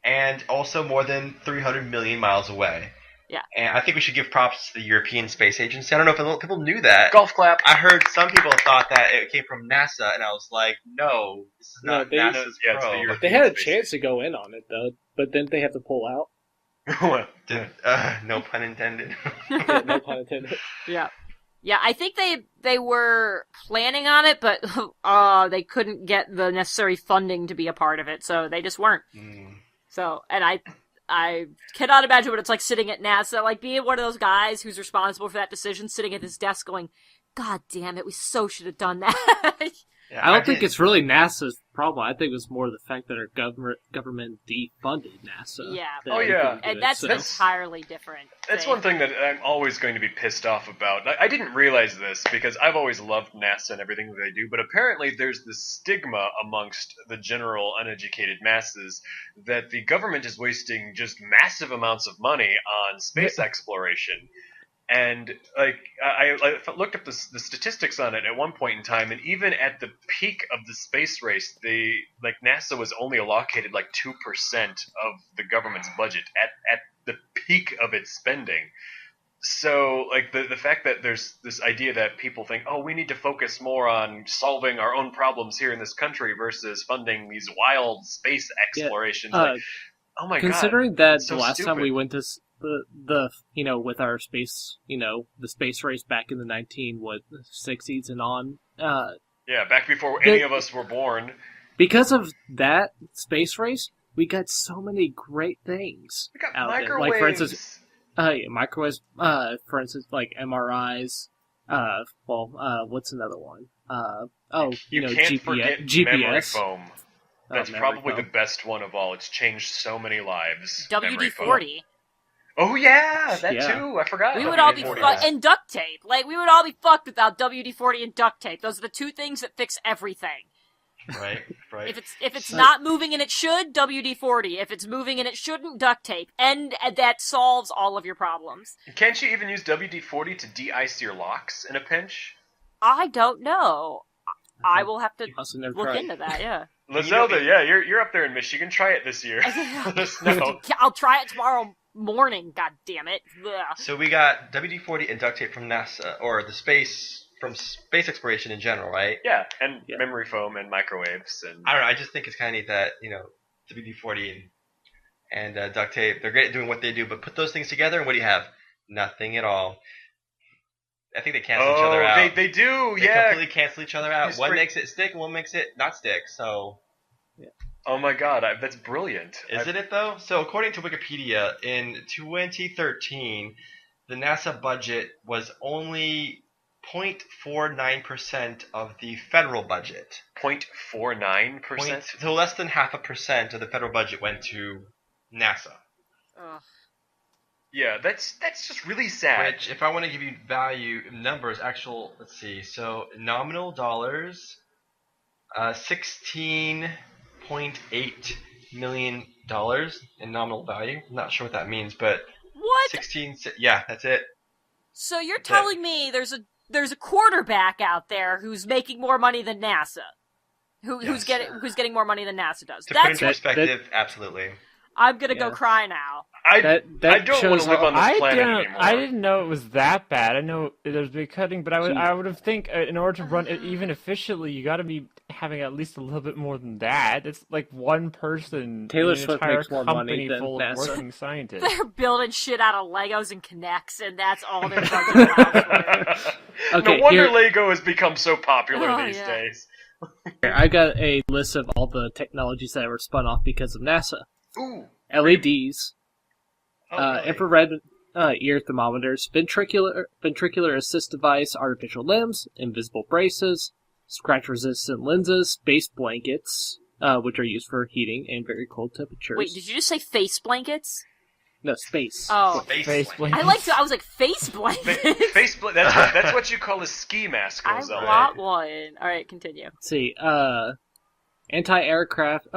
And also more than 300 million miles away. Yeah. And I think we should give props to the European Space Agency. I don't know if people knew that. Golf clap. I heard some people thought that it came from NASA, and I was like, no, this is No, not they- NASA's Yeah, it's the probe. European They had a Space chance to go in on it, though, but then they have to pull out. No pun intended. Yeah, no pun intended. yeah, I think they were planning on it, but they couldn't get the necessary funding to be a part of it, so they just weren't. So, and I cannot imagine what it's like sitting at NASA, like being one of those guys who's responsible for that decision, sitting at his desk going, God damn it, we so should have done that. Yeah, I don't think it's really NASA's problem. I think it's more the fact that our government defunded NASA. Yeah. Oh, yeah. And that's an entirely different That's thing. one thing that I'm always going to be pissed off about. I didn't realize this because I've always loved NASA and everything that they do, but apparently there's this stigma amongst the general uneducated masses that the government is wasting just massive amounts of money on space exploration. And like I looked up the statistics on it at one point in time, and even at the peak of the space race, NASA was only allocated like 2% of the government's budget at the peak of its spending. So like the fact that there's this idea that people think, oh, we need to focus more on solving our own problems here in this country versus funding these wild space explorations. Oh my god! Considering that so the last stupid. time we went to the with our space, the space race back in the 1960s and on. Back before any of us were born. Because of that space race, we got so many great things We got out there. microwaves. Like for instance, microwaves. For instance, like MRIs. What's another one? You can't forget GPS. memory foam. That's memory probably foam. the best one of all. It's changed so many lives. Memory foam. WD-40. Oh yeah, that Yeah. too. I forgot. We about would all be WD-40. fucked, and duct tape. Like, we would all be fucked without WD-40 and duct tape. Those are the two things that fix everything. Right. If it's not moving and it should, WD-40. If it's moving and it shouldn't, duct tape. And that solves all of your problems. Can't you even use WD-40 to de-ice your locks in a pinch? I don't know. I will have to Also never look tried. into that, yeah. Lazelda, you're up there in Michigan. Try it this year. Let us know. I'll try it tomorrow morning, god damn it. Ugh. So we got WD-40 and duct tape from NASA, or from space exploration in general, right? Yeah, and Yeah. memory foam and microwaves and. I don't know. I just think it's kind of neat that WD-40 and duct tape, they're great at doing what they do, but put those things together, and what do you have? Nothing at all. I think they cancel each other out. They do, They yeah. completely cancel each other out. You One spray- makes it stick, and one makes it not stick. So, Oh my god, that's brilliant. isn't it though? So, according to Wikipedia, in 2013, the NASA budget was only 0.49% of the federal budget. 0.49%? So less than 0.5% of the federal budget went to NASA. Ugh. Yeah, that's just really sad. Which, if I want to give you value numbers, let's see. So nominal dollars, $16.8 million in nominal value. I'm not sure what that means, but What? 16. Yeah, that's it. So you're telling me there's a quarterback out there who's making more money than NASA? Who's Yes. getting more money than NASA does? To put That's into perspective, absolutely. I'm gonna go Yeah. cry now. I That don't want shows to live how- on this I planet didn't. anymore. I didn't know it was that bad. I know there's big cutting, but I would have think in order to run it even efficiently, you got to be having at least a little bit more than that. It's like one person, Taylor in an Swift entire makes more company money than full of NASA. working scientists. They're building shit out of Legos and Kinects, and that's all their budget allows for. Okay, no wonder here- Lego has become so popular Oh, these yeah. days. Here, I got a list of all the technologies that were spun off because of NASA. Ooh. LEDs, Really? infrared ear thermometers, ventricular assist device, artificial limbs, invisible braces, scratch-resistant lenses, space blankets, which are used for heating and very cold temperatures. Wait, did you just say face blankets? No, space. Oh, Face blanket. I was like face blankets. That's what you call a ski mask, I Rosella. want one. All right, continue. Let's see, aircraft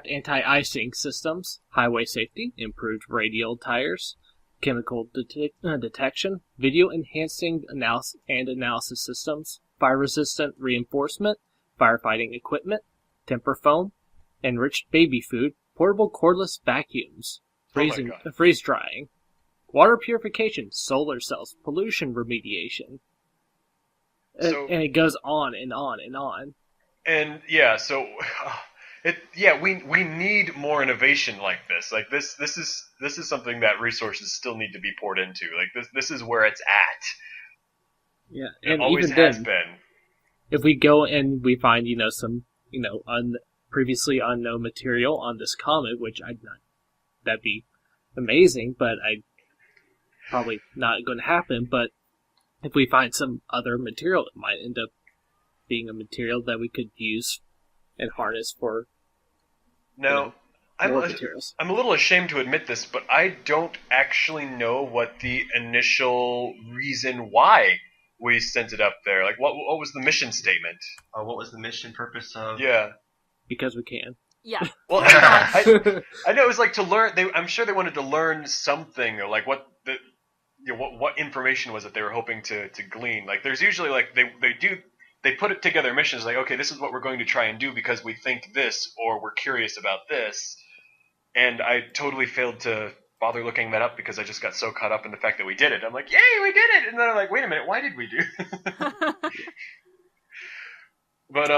anti-icing systems, highway safety, improved radial tires, chemical detection, video enhancing analysis systems, fire-resistant reinforcement, firefighting equipment, temper foam, enriched baby food, portable cordless vacuums, Oh my God. freeze drying, water purification, solar cells, pollution remediation. So- And it goes on and on and on. And yeah, so we need more innovation like this. Like this is something that resources still need to be poured into. Like this is where it's at. Yeah, It and always even has then, been. if we go and we find some previously unknown material on this comet, which that'd be amazing, but probably not going to happen. But if we find some other material that might end up being a material that we could use and harness for Now, more materials. I'm a little ashamed to admit this, but I don't actually know what the initial reason why we sent it up there. Like, what was the mission statement? What was the mission purpose of? Yeah. Because we can. Yeah. Well, I know it was like to learn. I'm sure they wanted to learn something, or like what information was it they were hoping to glean. Like, there's usually like they put it together missions like, okay, this is what we're going to try and do because we think this, or we're curious about this. And I totally failed to bother looking that up because I just got so caught up in the fact that we did it. I'm like, yay, we did it! And then I'm like, wait a minute, why did we do it? But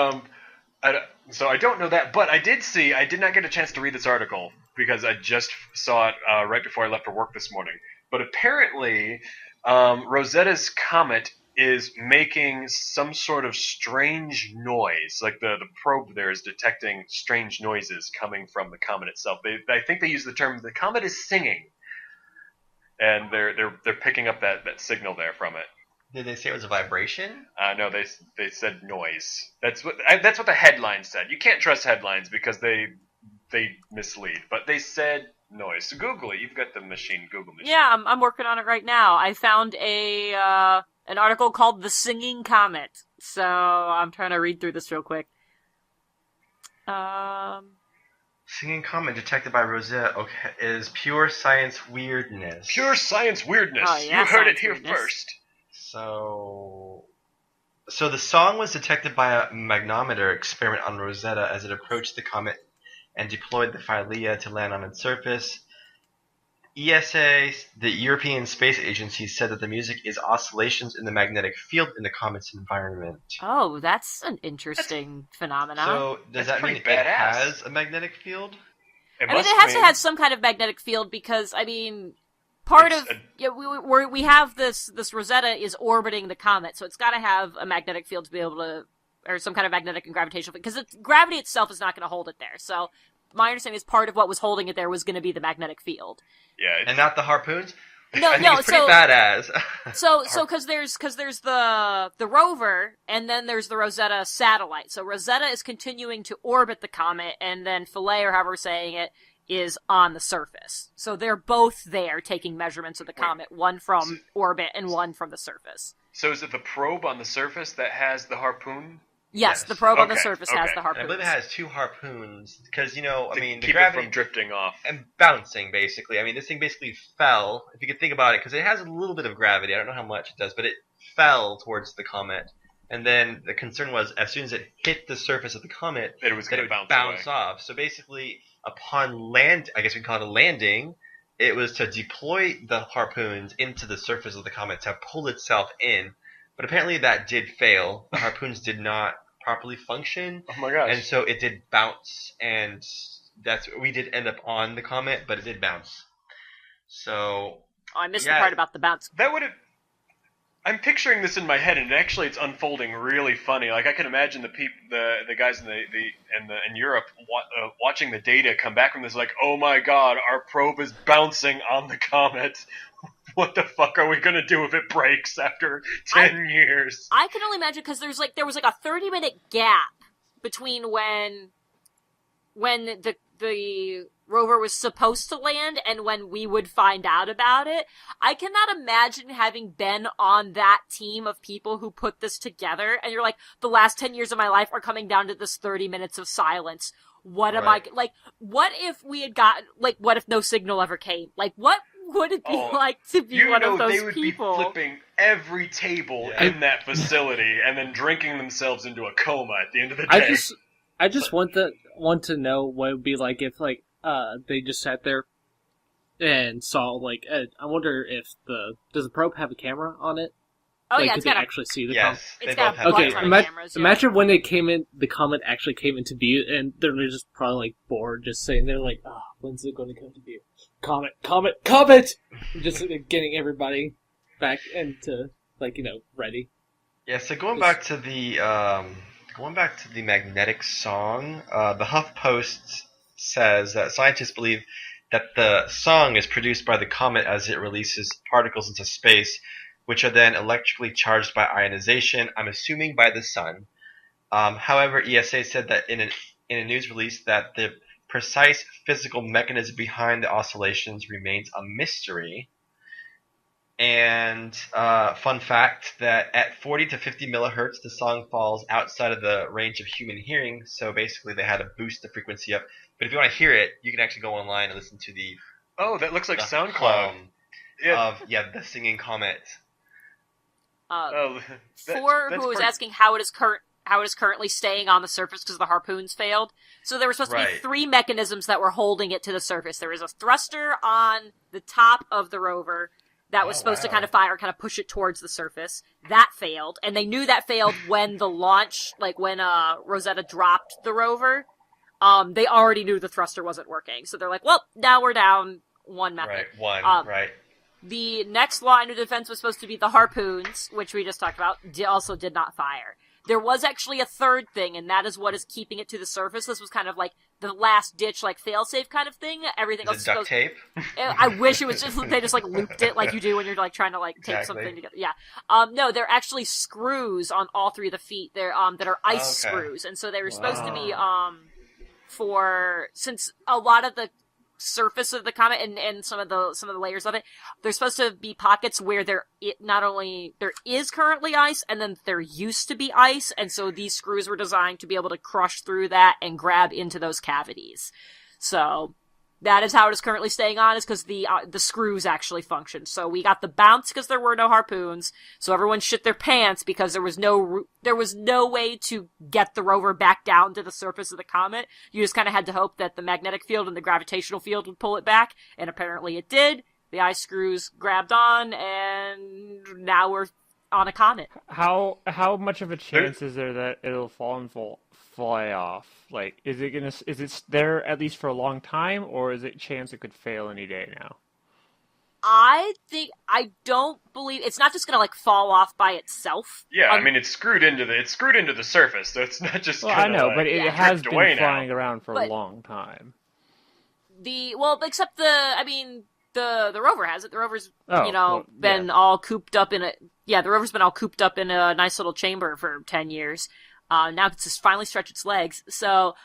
so I don't know that, but I did not get a chance to read this article because I just saw it right before I left for work this morning. But apparently, Rosetta's comet is making some sort of strange noise. Like the probe there is detecting strange noises coming from the comet itself. I think they use the term the comet is singing, and they're picking up that signal there from it. Did they say it was a vibration? No, they said noise. That's what the headline said. You can't trust headlines because they mislead. But they said noise. So Google it. You've got the machine. Google machine. Yeah, I'm working on it right now. I found an article called "The Singing Comet," so I'm trying to read through this real quick. Singing comet detected by Rosetta. Okay, is pure science weirdness. Pure science weirdness. Oh, yeah, you heard it science here weirdness. first. So the song was detected by a magnometer experiment on Rosetta as it approached the comet and deployed the Philae to land on its surface. ESA, the European Space Agency, said that the music is oscillations in the magnetic field in the comet's environment. Oh, that's an interesting phenomenon. So does that mean it has a magnetic field? It has to have some kind of magnetic field because, I mean, part of we have this Rosetta is orbiting the comet, so it's got to have a magnetic field to be able to, or some kind of magnetic and gravitational field, because gravity itself is not going to hold it there. So my understanding is part of what was holding it there was going to be the magnetic field. Yeah, and not the harpoons. No, I think it's pretty badass. So because there's the rover, and then there's the Rosetta satellite. So Rosetta is continuing to orbit the comet, and then Philae, or however we're saying it, is on the surface. So they're both there taking measurements of the comet, one from orbit and one from the surface. So is it the probe on the surface that has the harpoon? Yes, the probe on the surface has the harpoon. I believe it has two harpoons because, the keep gravity it from drifting off and bouncing, basically. I mean, this thing basically fell, if you could think about it, because it has a little bit of gravity. I don't know how much it does, but it fell towards the comet. And then the concern was, as soon as it hit the surface of the comet, it was going to bounce off. So basically, upon land, I guess we can call it a landing, it was to deploy the harpoons into the surface of the comet to pull itself in. But apparently that did fail. The harpoons did not properly function. Oh my gosh. And so it did bounce, and we did end up on the comet, but it did bounce. So I missed the part about the bounce. That would have. I'm picturing this in my head, and actually, it's unfolding really funny. Like I can imagine the guys in Europe watching the data come back from this, like, oh my god, our probe is bouncing on the comet. What the fuck are we gonna do if it breaks after 10 years? I can only imagine because there was a 30-minute gap between when the rover was supposed to land and when we would find out about it. I cannot imagine having been on that team of people who put this together, and you're like, the last 10 years of my life are coming down to this 30 minutes of silence. What am I, like, what if we had gotten, like, what if no signal ever came? Like, what would it be like to be one of those people? They would be flipping every table in that facility and then drinking themselves into a coma at the end of the day. I just want to know what it would be like if, like, they just sat there and saw, like, I wonder if does the probe have a camera on it? Oh, like, yeah, could they actually see the comet? It's got a bunch of cameras. Imagine when the comet actually came into view, and they're just probably, like, bored, just sitting there, like, oh, when's it going to come to view? Comet! Just getting everybody back into, like, ready. Yeah, so going back to the magnetic song, the HuffPost says that scientists believe that the song is produced by the comet as it releases particles into space, which are then electrically charged by ionization, I'm assuming by the sun. However, ESA said that in a news release that the precise physical mechanism behind the oscillations remains a mystery. And fun fact that at 40 to 50 millihertz, the song falls outside of the range of human hearing. So basically, they had to boost the frequency up. But if you want to hear it, you can actually go online and listen to the that looks like SoundCloud. The singing comet. Who was asking how it is currently staying on the surface because the harpoons failed. So there were supposed to be 3 mechanisms that were holding it to the surface. There was a thruster on the top of the rover that was supposed to kind of fire, kind of push it towards the surface. That failed, and they knew that failed when the launch, like when Rosetta dropped the rover. They already knew the thruster wasn't working, so they're like, well, now we're down one method. Right. The next line of defense was supposed to be the harpoons, which we just talked about, also did not fire. There was actually a third thing, and that is what is keeping it to the surface. This was kind of like the last ditch, like fail-safe kind of thing. Everything else is duct tape? I wish it was just they just like looped it like you do when you're like trying to like tape something together. Yeah. No, they're actually screws on all 3 of the feet. They're that are ice screws, and so they were supposed to be since a lot of the surface of the comet and some of the layers of it, there's supposed to be pockets where there is currently ice, and then there used to be ice, and so these screws were designed to be able to crush through that and grab into those cavities. So that is how it is currently staying on, is because the screws actually function. So we got the bounce because there were no harpoons, so everyone shit their pants because there was no way to get the rover back down to the surface of the comet. You just kind of had to hope that the magnetic field and the gravitational field would pull it back, and apparently it did. The ice screws grabbed on, and now we're on a comet. How much of a chance is there that it'll fall and fly off? Like, is it there at least for a long time, or is it chance it could fail any day now? I don't believe it's not just gonna like fall off by itself. Yeah, I mean it's screwed into the surface, so it's not just. Well, I know, but it has been flying around for a long time. The rover has it. The rover's been all cooped up in a the rover's been all cooped up in a nice little chamber for 10 years. Now it's just finally stretched its legs. So,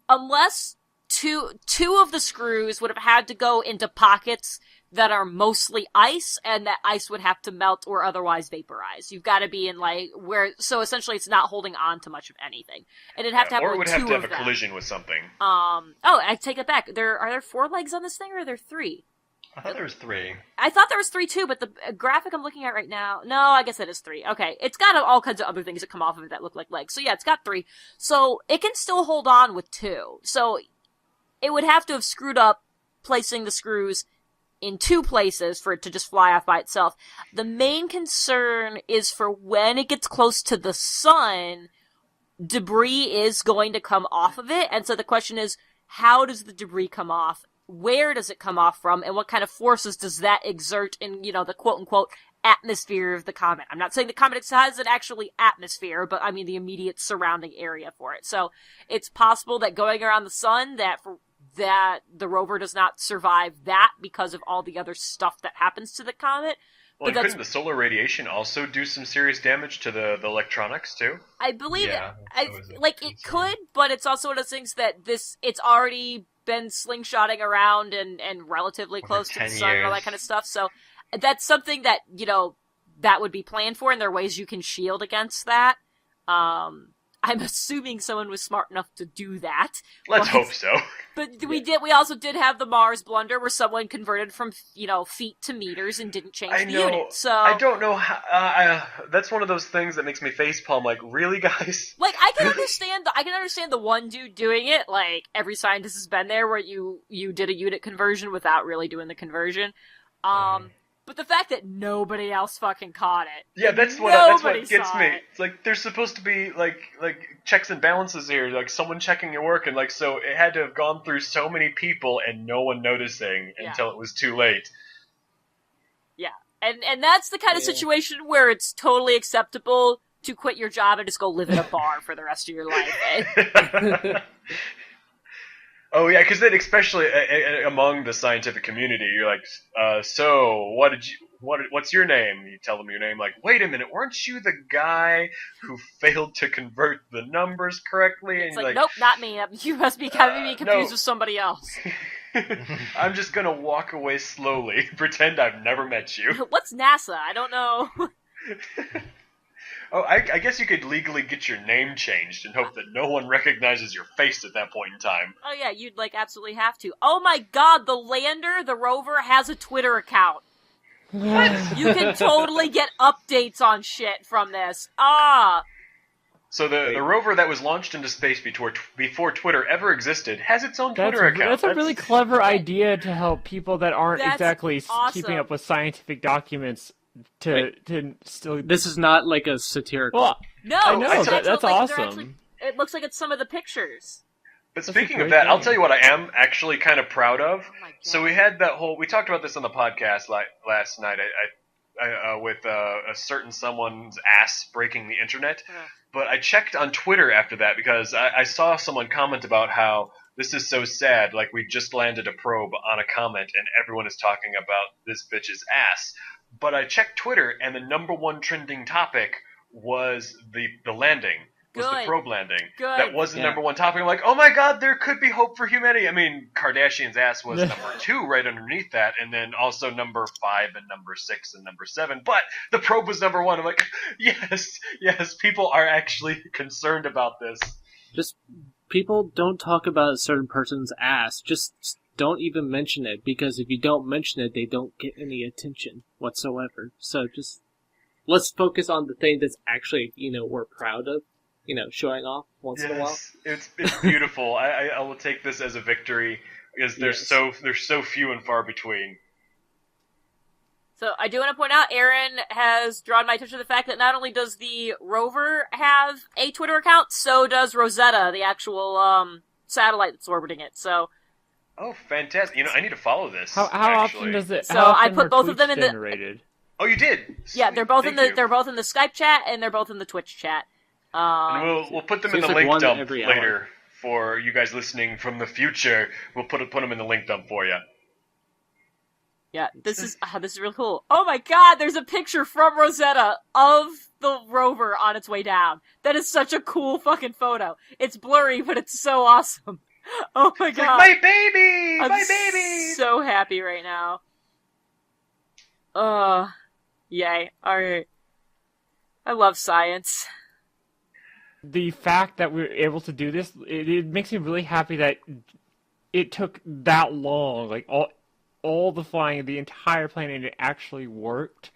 unless two of the screws would have had to go into pockets that are mostly ice, and that ice would have to melt or otherwise vaporize. You've got to be in so essentially it's not holding on to much of anything. And it'd have to have or it would have to have a them. collision with something. I take it back. Are there 4 legs on this thing, or are there 3? I thought there was 3. I thought there was 3 too, but the graphic I'm looking at right now, no, I guess that is 3. Okay, it's got all kinds of other things that come off of it that look like legs. So yeah, it's got 3. So it can still hold on with 2. So it would have to have screwed up placing the screws in 2 places for it to just fly off by itself. The main concern is for when it gets close to the sun, debris is going to come off of it. And so the question is, how does the debris come off? Where does it come off from, and what kind of forces does that exert in, the quote-unquote atmosphere of the comet? I'm not saying the comet has an actually atmosphere, but I mean the immediate surrounding area for it. So it's possible that going around the sun, that the rover does not survive that because of all the other stuff that happens to the comet. Well, couldn't the solar radiation also do some serious damage to the electronics, too? I believe it could, but it's also one of those things that it's already been slingshotting around and relatively close to the sun and all that kind of stuff. So that's something that, that would be planned for, and there are ways you can shield against that. I'm assuming someone was smart enough to do that. Let's hope so. But we also did have the Mars blunder where someone converted from, feet to meters and didn't change the unit. So I don't know how, that's one of those things that makes me facepalm, like, really, guys? Like, I can understand the one dude doing it, like, every scientist has been there where you did a unit conversion without really doing the conversion. But the fact that nobody else fucking caught it. Yeah, that's what gets me. It's like, there's supposed to be, like checks and balances here, like someone checking your work, and like, so it had to have gone through so many people and no one noticing until it was too late. Yeah, and that's the kind of situation where it's totally acceptable to quit your job and just go live in a bar for the rest of your life. Eh? Oh yeah, because then especially among the scientific community, you're like, so what did you? what's your name? You tell them your name. Like, wait a minute, weren't you the guy who failed to convert the numbers correctly? And It's you're like, nope, not me. You must be having me confused no. with somebody else. I'm just gonna walk away slowly, pretend I've never met you. What's NASA? I don't know. Oh, I guess you could legally get your name changed and hope that no one recognizes your face at that point in time. Oh yeah, you'd like absolutely have to. Oh my god, the lander, the rover, has a Twitter account. You can totally get updates on shit from this. So the rover that was launched into space before Twitter ever existed has its own Twitter account. That's a really clever idea to help people that aren't That's exactly awesome. keeping up with scientific documents to still. This is not like a satirical. Well, No, I know, it's that's like, awesome. actually, it looks like it's some of the pictures. But That's speaking a of great that, I'll thing. tell you what I am actually kind of proud of. Oh my god. So we had we talked about this on the podcast last night. With a certain someone's ass breaking the internet. But I checked on Twitter after that because I saw someone comment about how this is so sad. Like, we just landed a probe on a comet and everyone is talking about this bitch's ass. But I checked Twitter and the number one trending topic was the landing. Was Good. the probe landing. Good. That was the Yeah. number one topic. I'm like, oh my god, there could be hope for humanity. I mean, Kardashian's ass was number 2 right underneath that, and then also number 5 and number 6 and number 7. But the probe was number 1. I'm like, yes, people are actually concerned about this. Just people don't talk about a certain person's ass. Just don't even mention it, because if you don't mention it, they don't get any attention whatsoever. So just let's focus on the thing that's actually, we're proud of. Showing off once in a while. It's beautiful. I will take this as a victory because there's so few and far between. So I do want to point out, Aaron has drawn my attention to the fact that not only does the rover have a Twitter account, so does Rosetta, the actual satellite that's orbiting it. So Oh, fantastic! I need to follow this. How often does it? So how often I put are both of them tweets in the- generated? Oh, you did. yeah, they're both Thank in the you. they're both in the Skype chat and they're both in the Twitch chat. And we'll put them in Seems the like link one dump every later hour. for you guys listening from the future. We'll put them in the link dump for you. Yeah, this is really cool. Oh my god, there's a picture from Rosetta of the rover on its way down. That is such a cool fucking photo. It's blurry, but it's so awesome. Oh my It's god. like, my baby! I'm My baby! so happy right now. Yay. Alright. I love science. The fact that we were able to do this, it makes me really happy that it took that long. Like all the flying of the entire plane, and it actually worked.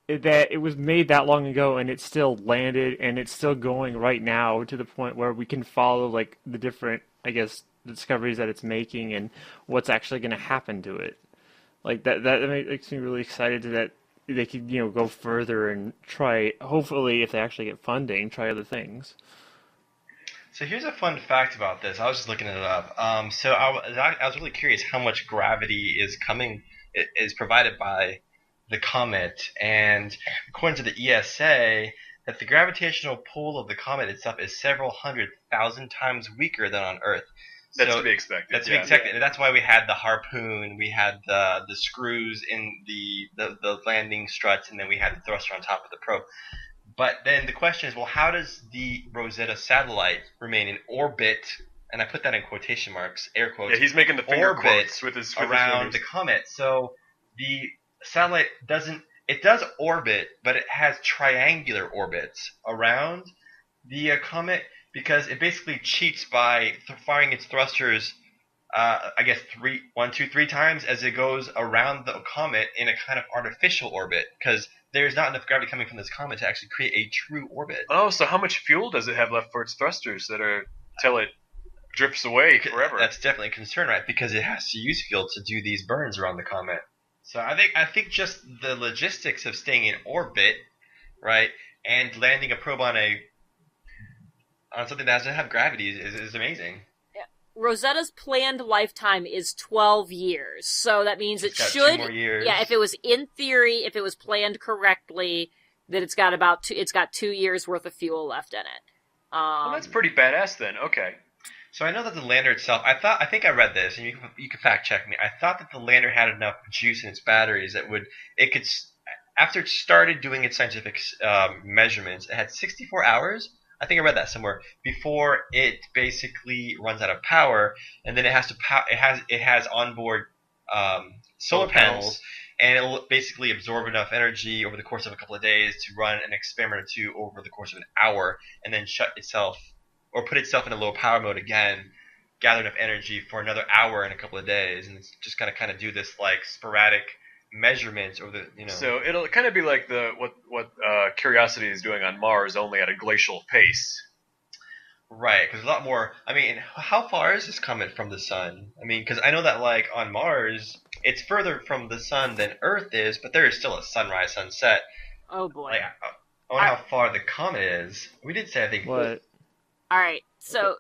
That it was made that long ago, and it still landed, and it's still going right now to the point where we can follow like the different, I guess, discoveries that it's making and what's actually going to happen to it. Like that makes me really excited that they could go further and try. Hopefully, if they actually get funding, try other things. So here's a fun fact about this. I was just looking it up. So I was really curious how much gravity is provided by the comet, and according to the ESA, that the gravitational pull of the comet itself is several 100,000 times weaker than on Earth. That's So to be expected. That's to be expected. And that's why we had the harpoon, we had the screws in the landing struts, and then we had the thruster on top of the probe. But then the question is, well, how does the Rosetta satellite remain in orbit? And I put that in quotation marks, air quotes. Yeah, he's making the finger orbit quotes with his around the comet. So the satellite does orbit, but it has triangular orbits around the comet, because it basically cheats by firing its thrusters, I guess 3 times as it goes around the comet in a kind of artificial orbit, because there's not enough gravity coming from this comet to actually create a true orbit. Oh, so how much fuel does it have left for its thrusters till it drifts away forever? That's definitely a concern, right? Because it has to use fuel to do these burns around the comet. So I think just the logistics of staying in orbit, right, and landing a probe on something that doesn't have gravity is amazing. Rosetta's planned lifetime is 12 years, so that means It's it got should. 2 more years. Yeah, if it was in theory, if it was planned correctly, that it's got 2 years worth of fuel left in it. Well, that's pretty badass then. Okay. So I know that the lander itself, I think I read this, and you can fact check me. I thought that the lander had enough juice in its batteries that it could after it started doing its scientific measurements, it had 64 hours. I think I read that somewhere before it basically runs out of power, and then it has to it has onboard solar panels, and it'll basically absorb enough energy over the course of a couple of days to run an experiment or two over the course of an hour, and then shut itself or put itself in a low power mode again, gather enough energy for another hour in a couple of days, and it's just kind of do this like sporadic measurements over the So it'll kind of be like what Curiosity is doing on Mars, only at a glacial pace. Right, because a lot more. I mean, how far is this comet from the sun? I mean, because I know that like on Mars, it's further from the sun than Earth is, but there is still a sunrise, sunset. Oh boy! Like, I wonder how far the comet is. We did say I think. What? All right, so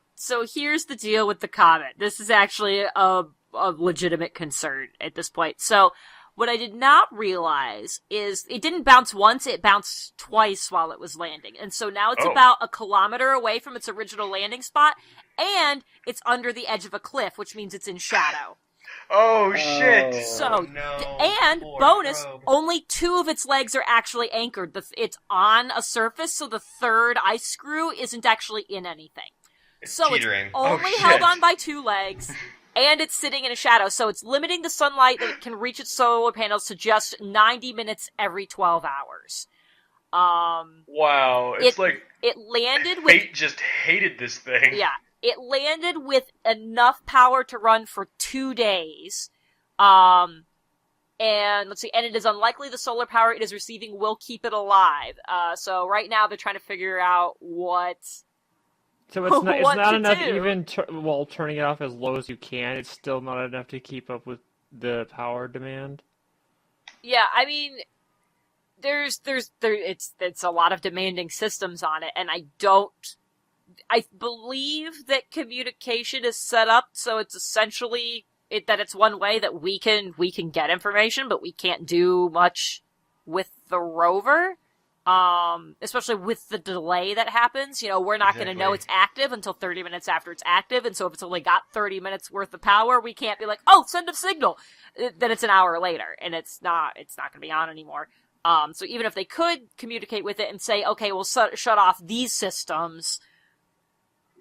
here's the deal with the comet. This is actually a legitimate concern at this point. So what I did not realize is it didn't bounce once, it bounced twice while it was landing. And so now it's about 1 kilometer away from its original landing spot, and it's under the edge of a cliff, which means it's in shadow. Oh, shit! So, and Poor bonus, probe. only 2 of its legs are actually anchored. It's on a surface, so the third ice screw isn't actually in anything. It's So teetering. it's only Oh, held shit. on by 2 legs, and it's sitting in a shadow, so it's limiting the sunlight that it can reach its solar panels to just 90 minutes every 12 hours. Wow, it's like It landed with... fate just hated this thing. Yeah, it landed with enough power to run for 2 days. And let's see, and it is unlikely the solar power it is receiving will keep it alive. So right now they're trying to figure out what... So it's not, What to enough do? even while turning it off as low as you can. It's still not enough to keep up with the power demand. Yeah, I mean, it's a lot of demanding systems on it, and I believe that communication is set up so it's essentially that it's one way that we can get information, but we can't do much with the rover. Especially with the delay that happens, we're not going to know it's active until 30 minutes after it's active, and so if it's only got 30 minutes worth of power, we can't be like, oh, send a signal. Then it's an hour later, and it's not going to be on anymore. So even if they could communicate with it and say, okay, we'll shut off these systems,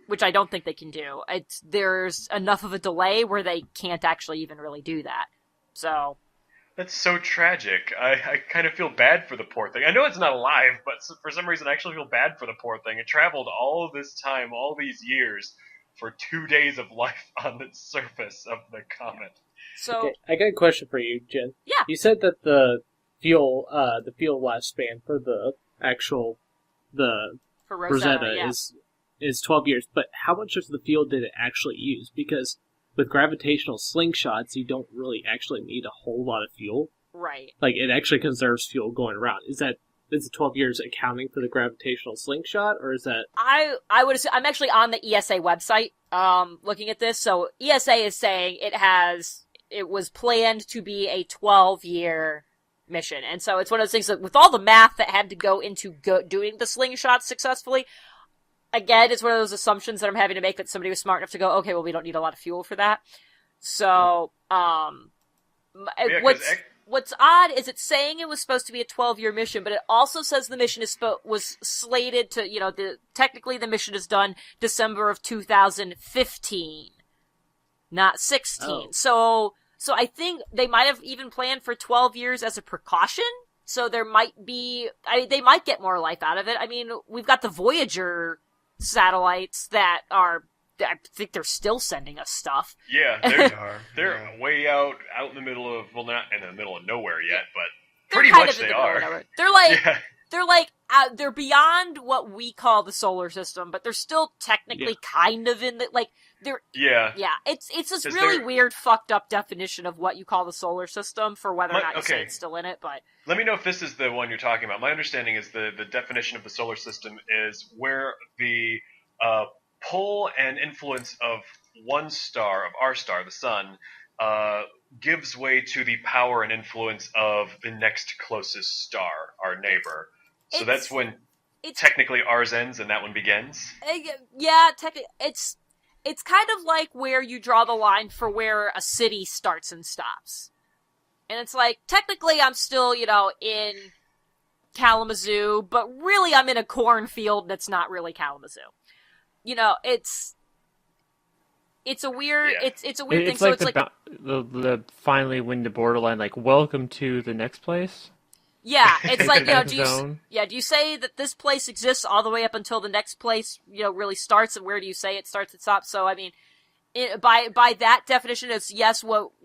which I don't think they can do, there's enough of a delay where they can't actually even really do that. So... That's so tragic. I kind of feel bad for the poor thing. I know it's not alive, but for some reason I actually feel bad for the poor thing. It traveled all this time, all these years, for 2 days of life on the surface of the comet. So... Okay, I got a question for you, Jen. Yeah. You said that the fuel lifespan for the For Rosetta yeah. is 12 years, but how much of the fuel did it actually use? Because with gravitational slingshots, you don't really actually need a whole lot of fuel. Right. Like, it actually conserves fuel going around. Is the 12 years accounting for the gravitational slingshot, or is that... I would assume, I'm actually on the ESA website, looking at this, so ESA is saying it was planned to be a 12-year mission, and so it's one of those things that with all the math that had to go into doing the slingshot successfully, again, it's one of those assumptions that I'm having to make that somebody was smart enough to go, okay, well, we don't need a lot of fuel for that. So, what's odd is it's saying it was supposed to be a 12-year mission, but it also says the mission was slated to, technically the mission is done December of 2015, not 16. Oh. So I think they might have even planned for 12 years as a precaution. So there might be, they might get more life out of it. I mean, we've got the Voyager satellites that are, I think they're still sending us stuff. Yeah, they're way out in the middle of, well, not in the middle of nowhere yet, but They're pretty kind much of in they the middle are. of nowhere. They're like, Yeah. they're beyond what we call the solar system, but they're still technically kind of in the, Yeah. it's this Is really there- weird, fucked up definition of what you call the solar system for whether or My- not you say okay. it's still in it, but... Let me know if this is the one you're talking about. My understanding is the definition of the solar system is where the pull and influence of one star, of our star, the sun, gives way to the power and influence of the next closest star, our neighbor. So that's when technically ours ends and that one begins? Yeah, technically, it's kind of like where you draw the line for where a city starts and stops. And it's like, technically I'm still, in Kalamazoo, but really I'm in a cornfield that's not really Kalamazoo. You know, it's a weird, it's a weird thing. It's So like the finally win the borderline, like, welcome to the next place. Yeah, it's like, you know, Zone. do you say that this place exists all the way up until the next place, you know, really starts, and where do you say it starts and stops? So, I mean, by that definition, it's yes,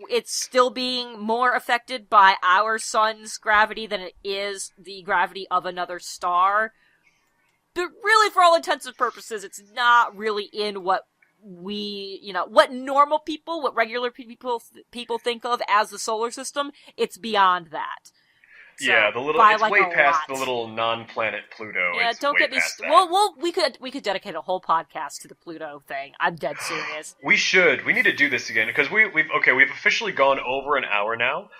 it's still being more affected by our sun's gravity than it is the gravity of another star. But really, for all intents and purposes, it's not really in what what normal people, what regular people think of as the solar system. It's beyond that. So, yeah, it's way past the little non-planet Pluto. Yeah, don't get me. We could dedicate a whole podcast to the Pluto thing. I'm dead serious. We should. We need to do this again because we've officially gone over an hour now.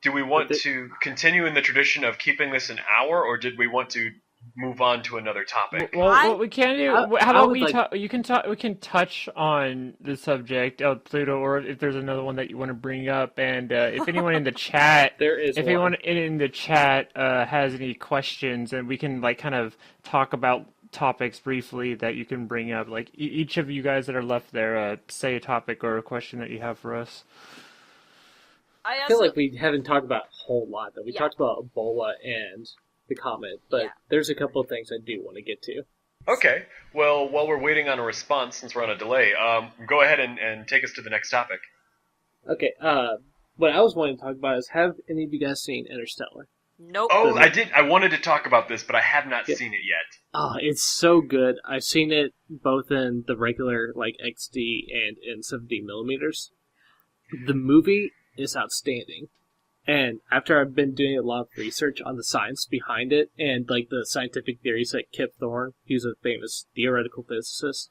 Do we want to continue in the tradition of keeping this an hour, or did we want to move on to another topic? Well, what we can do? How about we can touch on the subject of Pluto, or if there's another one that you want to bring up, and if anyone in the chat, anyone in the chat has any questions, and we can like kind of talk about topics briefly that you can bring up. Like each of you guys that are left there, say a topic or a question that you have for us. I feel like we haven't talked about a whole lot, though. We talked about Ebola and the comet, but there's a couple of things I do want to get to. Okay. Well, while we're waiting on a response, since we're on a delay, go ahead and take us to the next topic. Okay. What I was wanting to talk about is, have any of you guys seen Interstellar? Nope. Oh, I did. I wanted to talk about this, but I have not seen it yet. Oh, it's so good. I've seen it both in the regular, like, XD and in 70 millimeters. The movie is outstanding. And after I've been doing a lot of research on the science behind it, and like the scientific theories that Kip Thorne, he's a famous theoretical physicist,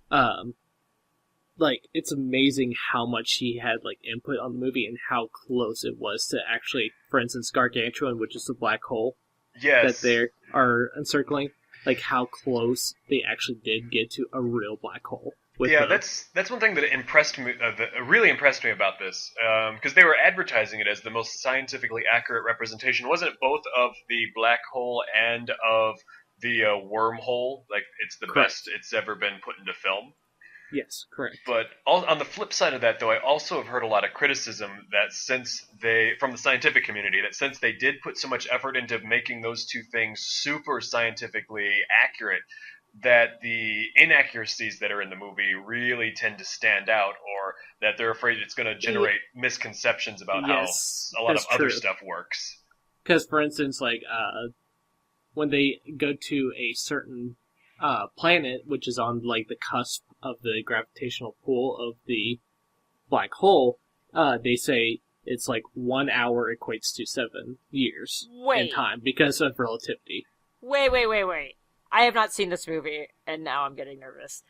like it's amazing how much he had like input on the movie and how close it was to actually, for instance, Gargantuan, which is the black hole that they are encircling, like how close they actually did get to a real black hole. Yeah, that's one thing that really impressed me about this, because they were advertising it as the most scientifically accurate representation. Wasn't it both of the black hole and of the wormhole? Like, it's the best it's ever been put into film. Yes, correct. But on the flip side of that, though, I also have heard a lot of criticism that from the scientific community, that since they did put so much effort into making those two things super scientifically accurate, that the inaccuracies that are in the movie really tend to stand out, or that they're afraid it's going to generate misconceptions about how a lot of other stuff works. Because, for instance, like, when they go to a certain planet, which is on, like, the cusp of the gravitational pull of the black hole, they say it's like 1 hour equates to 7 years in time because of relativity. Wait. I have not seen this movie, and now I'm getting nervous.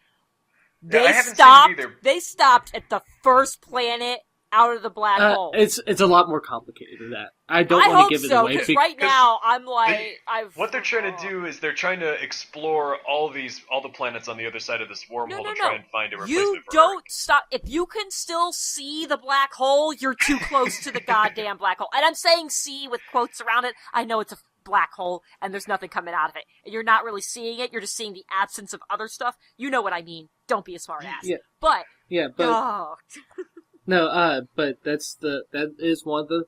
I haven't seen it either. They stopped at the first planet out of the black hole. It's a lot more complicated than that. I don't want to give it away. Because right now, I'm like, what they're trying to do is they're trying to explore all the planets on the other side of this wormhole to try and find a replacement for You don't stop. If you can still see the black hole, you're too close to the goddamn black hole. And I'm saying see with quotes around it. I know it's a black hole and there's nothing coming out of it. And you're not really seeing it. You're just seeing the absence of other stuff. You know what I mean. Don't be a smart ass. But but that is one of the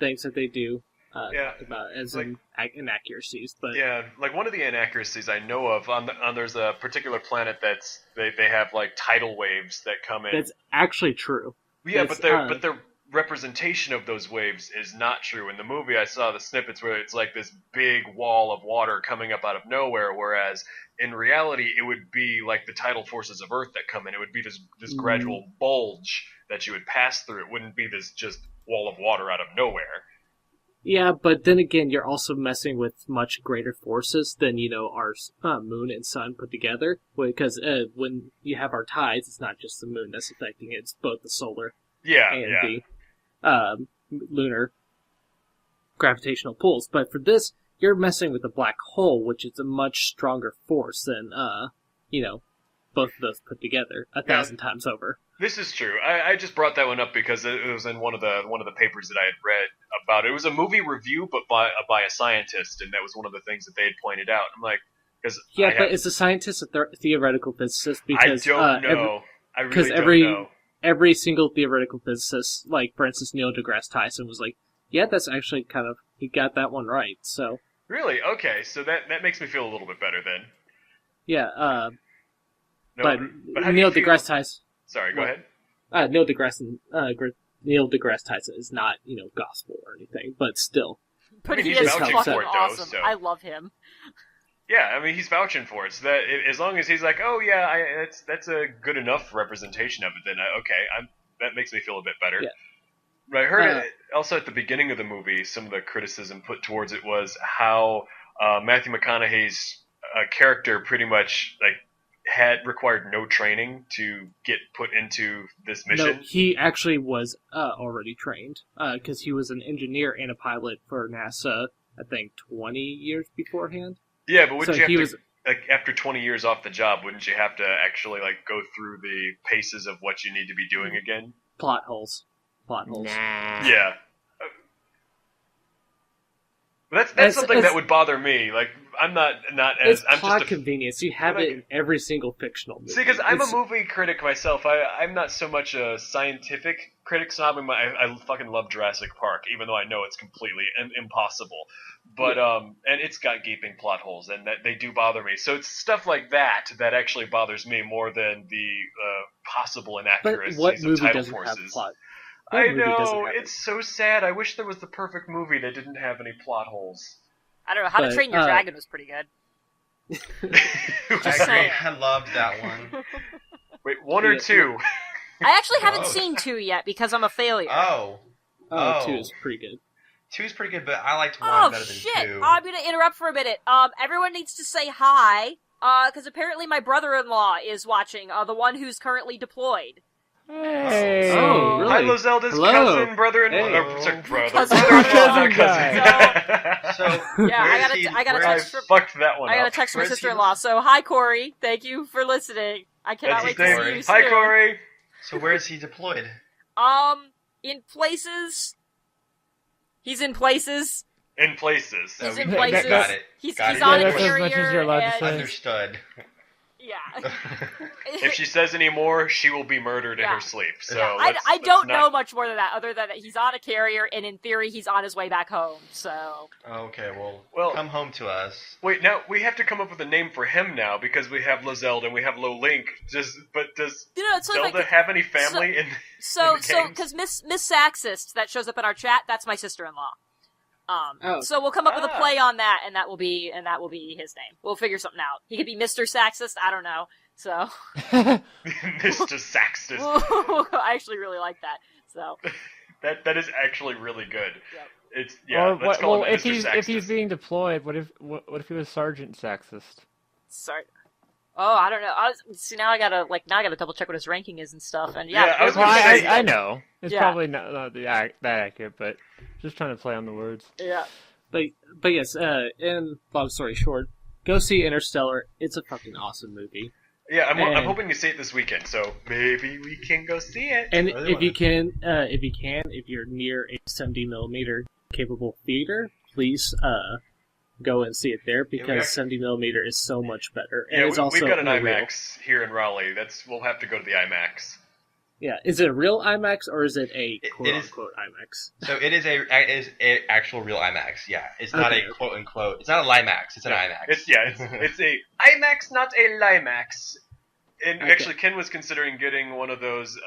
things that they do about as like, inaccuracies. But like one of the inaccuracies I know of there's a particular planet that's they have like tidal waves that come in. That's actually true. Yeah, but their representation of those waves is not true. In the movie, I saw the snippets where it's like this big wall of water coming up out of nowhere, whereas in reality, it would be like the tidal forces of Earth that come in. It would be this gradual bulge that you would pass through. It wouldn't be this just wall of water out of nowhere. Yeah, but then again, you're also messing with much greater forces than, our moon and sun put together. Because when you have our tides, it's not just the moon that's affecting it. It's both the solar and the lunar gravitational pulls. But for this, you're messing with a black hole, which is a much stronger force than, both of those put together 1,000 times over. This is true. I just brought that one up because it was in one of the papers that I had read about it. It was a movie review, but by a scientist, and that was one of the things that they had pointed out. I'm like, because but is a scientist a theoretical physicist? Because I don't know. I really don't know. Every single theoretical physicist, like for instance Neil deGrasse Tyson, was like, yeah, that's actually he got that one right. So really, okay, so that makes me feel a little bit better then. Yeah, but Neil deGrasse Tyson. Sorry, go ahead. Neil deGrasse Tyson is not, gospel or anything, but still. But he's he is vouching fucking for it, though, awesome. so. I love him. Yeah, I mean, he's vouching for it. So that as long as he's like, oh yeah, that's a good enough representation of it, then that makes me feel a bit better. Yeah. But I heard also at the beginning of the movie, some of the criticism put towards it was how Matthew McConaughey's character pretty much had required no training to get put into this mission. No, he actually was already trained because he was an engineer and a pilot for NASA. I think 20 years beforehand. Yeah, but wouldn't after 20 years off the job, wouldn't you have to actually go through the paces of what you need to be doing again? Plot holes. Nah. Yeah. That's something that would bother me. I'm not as... It's I'm plot just convenience. You have it in every single fictional movie. See, because I'm a movie critic myself. I'm not so much a scientific critic snob. I fucking love Jurassic Park, even though I know it's completely impossible. But and it's got gaping plot holes, and that they do bother me. So it's stuff like that actually bothers me more than the possible inaccuracies what of movie tidal doesn't forces. have plot? I know, it's so sad. I wish there was the perfect movie that didn't have any plot holes. I don't know. How to Train Your Dragon was pretty good. I loved that one. Wait, one or two? I actually haven't seen 2 yet because I'm a failure. Oh, 2 is pretty good. 2 is pretty good, but I liked 1 better than 2. Shit! I'm gonna interrupt for a minute. Everyone needs to say hi, because apparently my brother-in-law is watching, the one who's currently deployed. Hey. Oh, really? Hi, Lozelda's Hello. cousin, brother-in-law. Hey. Sorry, Cousin cousin. So Yeah, I got a text from fucked that one I got a up. text from my Where's he? sister-in-law. So hi, Corey. Thank you for listening. I cannot That's wait his to name. see you Hi, soon. Corey. So where is he deployed? In places. He's in places. In places. He's we in got places. it. He's Got it. on Yeah, a that's as much as carrier. you're allowed to and- say. Understood. Yeah. If she says any more, she will be murdered in Yeah. her sleep. So Yeah, let's I don't not- know much more than that, other than that he's on a carrier, and in theory, he's on his way back home. So Okay, Well- come home to us. Wait, now we have to come up with a name for him now because we have Lozelda and we have Lolink. Does it's like Zelda have any family in? So in the games? because Miss Saxist that shows up in our chat, that's my sister-in-law. So we'll come up with a play on that, and that will be his name. We'll figure something out. He could be Mr. Saxist. I don't know. So Mr. Saxton. I actually really like that. So That is actually really good. Yep. It's let's call him if Mr. he's Saxton. being deployed, what if he was Sergeant Sexist? sorry. Oh, I don't know. Now I gotta double check what his ranking is and stuff. And Yeah, I was Well, gonna say- I know it's Yeah. probably not that accurate, but just trying to play on the words. yeah. But yes, and long story short, go see Interstellar. It's a fucking awesome movie. Yeah, I'm And- hoping to see it this weekend, so maybe we can go see it. And really if you're near a 70mm capable theater, please go and see it there because 70mm is so much better. And Yeah, it's also we've got an a real- IMAX here in Raleigh. We'll have to go to the IMAX. Yeah, is it a real IMAX or is it a It quote is- unquote IMAX? So it is a actual real IMAX. Yeah, it's not Okay. a quote unquote. It's not a Limax. It's an IMAX. It's a IMAX, not a Limax. And Okay. actually, Ken was considering getting one of those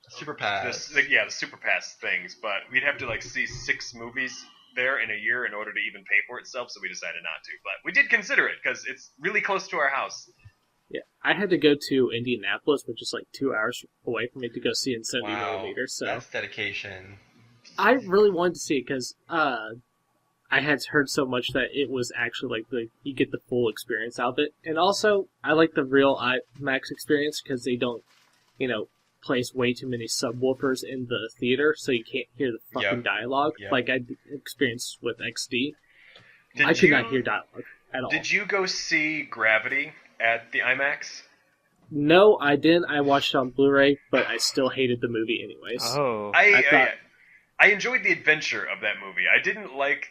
Super Pass. the Super Pass things, but we'd have to see 6 movies there in a year in order to even pay for itself. So we decided not to. But we did consider it because it's really close to our house. Yeah, I had to go to Indianapolis, which is 2 hours away for me to go see in 70 Wow, millimeters. So that's dedication. I really wanted to see it because I had heard so much that it was actually you get the full experience out of it, and also I like the real IMAX experience because they don't, place way too many subwoofers in the theater, so you can't hear the fucking Yep. dialogue Yep. like I experienced with XD. Did I could not hear dialogue at all. Did you go see Gravity at the IMAX? No, I didn't. I watched it on Blu-ray, but I still hated the movie anyways. Oh. I enjoyed the adventure of that movie. I didn't like...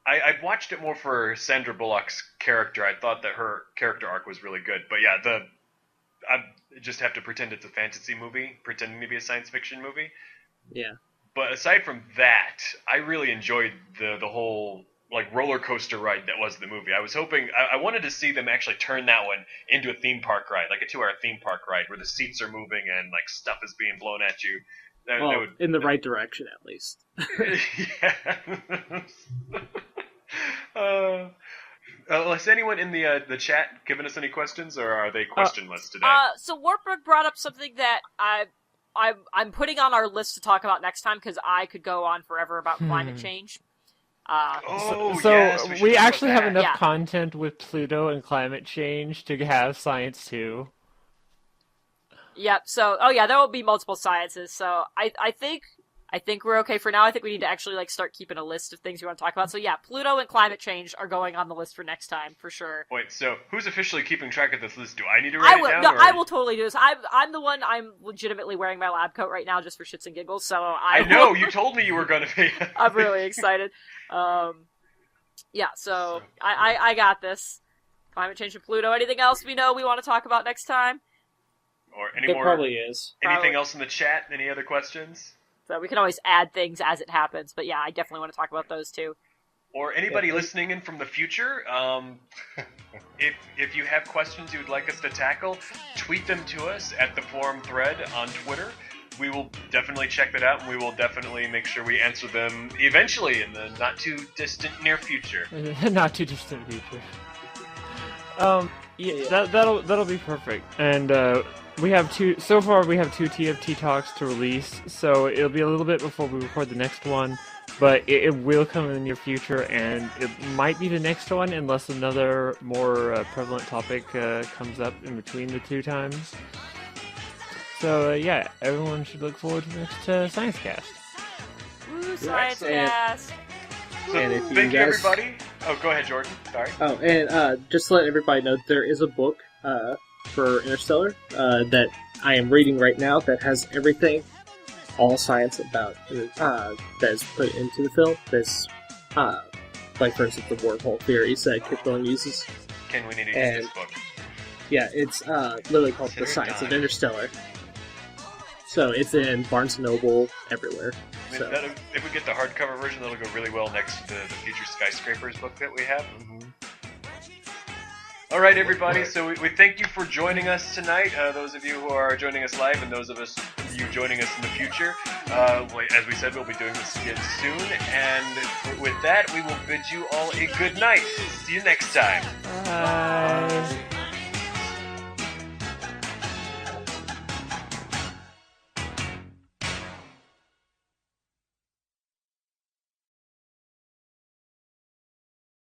I watched it more for Sandra Bullock's character. I thought that her character arc was really good. But yeah, I just have to pretend it's a fantasy movie, pretending to be a science fiction movie. Yeah. But aside from that, I really enjoyed the whole like roller coaster ride that was the movie. I was hoping... I wanted to see them actually turn that one into a theme park ride, like a 2-hour theme park ride where the seats are moving and like stuff is being blown at you. In the right direction, at least. Yeah. Has anyone in the chat given us any questions, or are they questionless today? So Wartburg brought up something that I'm putting on our list to talk about next time, because I could go on forever about climate change. So we actually have enough content with Pluto and climate change to have science too. Yep. So, there will be multiple sciences. So, I think we're okay for now. I think we need to actually like start keeping a list of things we want to talk about. So, yeah, Pluto and climate change are going on the list for next time for sure. Wait, so who's officially keeping track of this list? Do I need to write it down? No, I will totally do this. I'm the one. I'm legitimately wearing my lab coat right now just for shits and giggles. So I know you told me you were going to be. I'm really excited. Yeah. So I got this. Climate change and Pluto. Anything else we want to talk about next time? Or any there more? Probably is. Anything else in the chat? Any other questions? So we can always add things as it happens. But yeah, I definitely want to talk about those too. Or anybody listening in from the future, if you have questions you would like us to tackle, tweet them to us at the forum thread on Twitter. We will definitely check that out, and we will definitely make sure we answer them eventually in the not too distant near future. Not too distant future. That'll be perfect. And we have two TFT talks to release, so it'll be a little bit before we record the next one, but it will come in the near future, and it might be the next one unless another more prevalent topic comes up in between the two times. So everyone should look forward to the next Science Cast. Woo, Science Cast! So thank you, everybody. Oh, go ahead, Jordan. Sorry. Oh, and just to let everybody know, there is a book for Interstellar that I am reading right now that has everything, all science about that is put into the film. That's like, for instance, the wormhole theories that Kipling uses. Ken, we need to use this book. Yeah, it's literally called The Science of Interstellar. So it's in Barnes & Noble, everywhere. I mean, if we get the hardcover version, that'll go really well next to the Future Skyscrapers book that we have. Mm-hmm. All right, everybody. So we thank you for joining us tonight. Those of you who are joining us live, and those of you joining us in the future. As we said, we'll be doing this again soon. And with that, we will bid you all a good night. See you next time. Bye.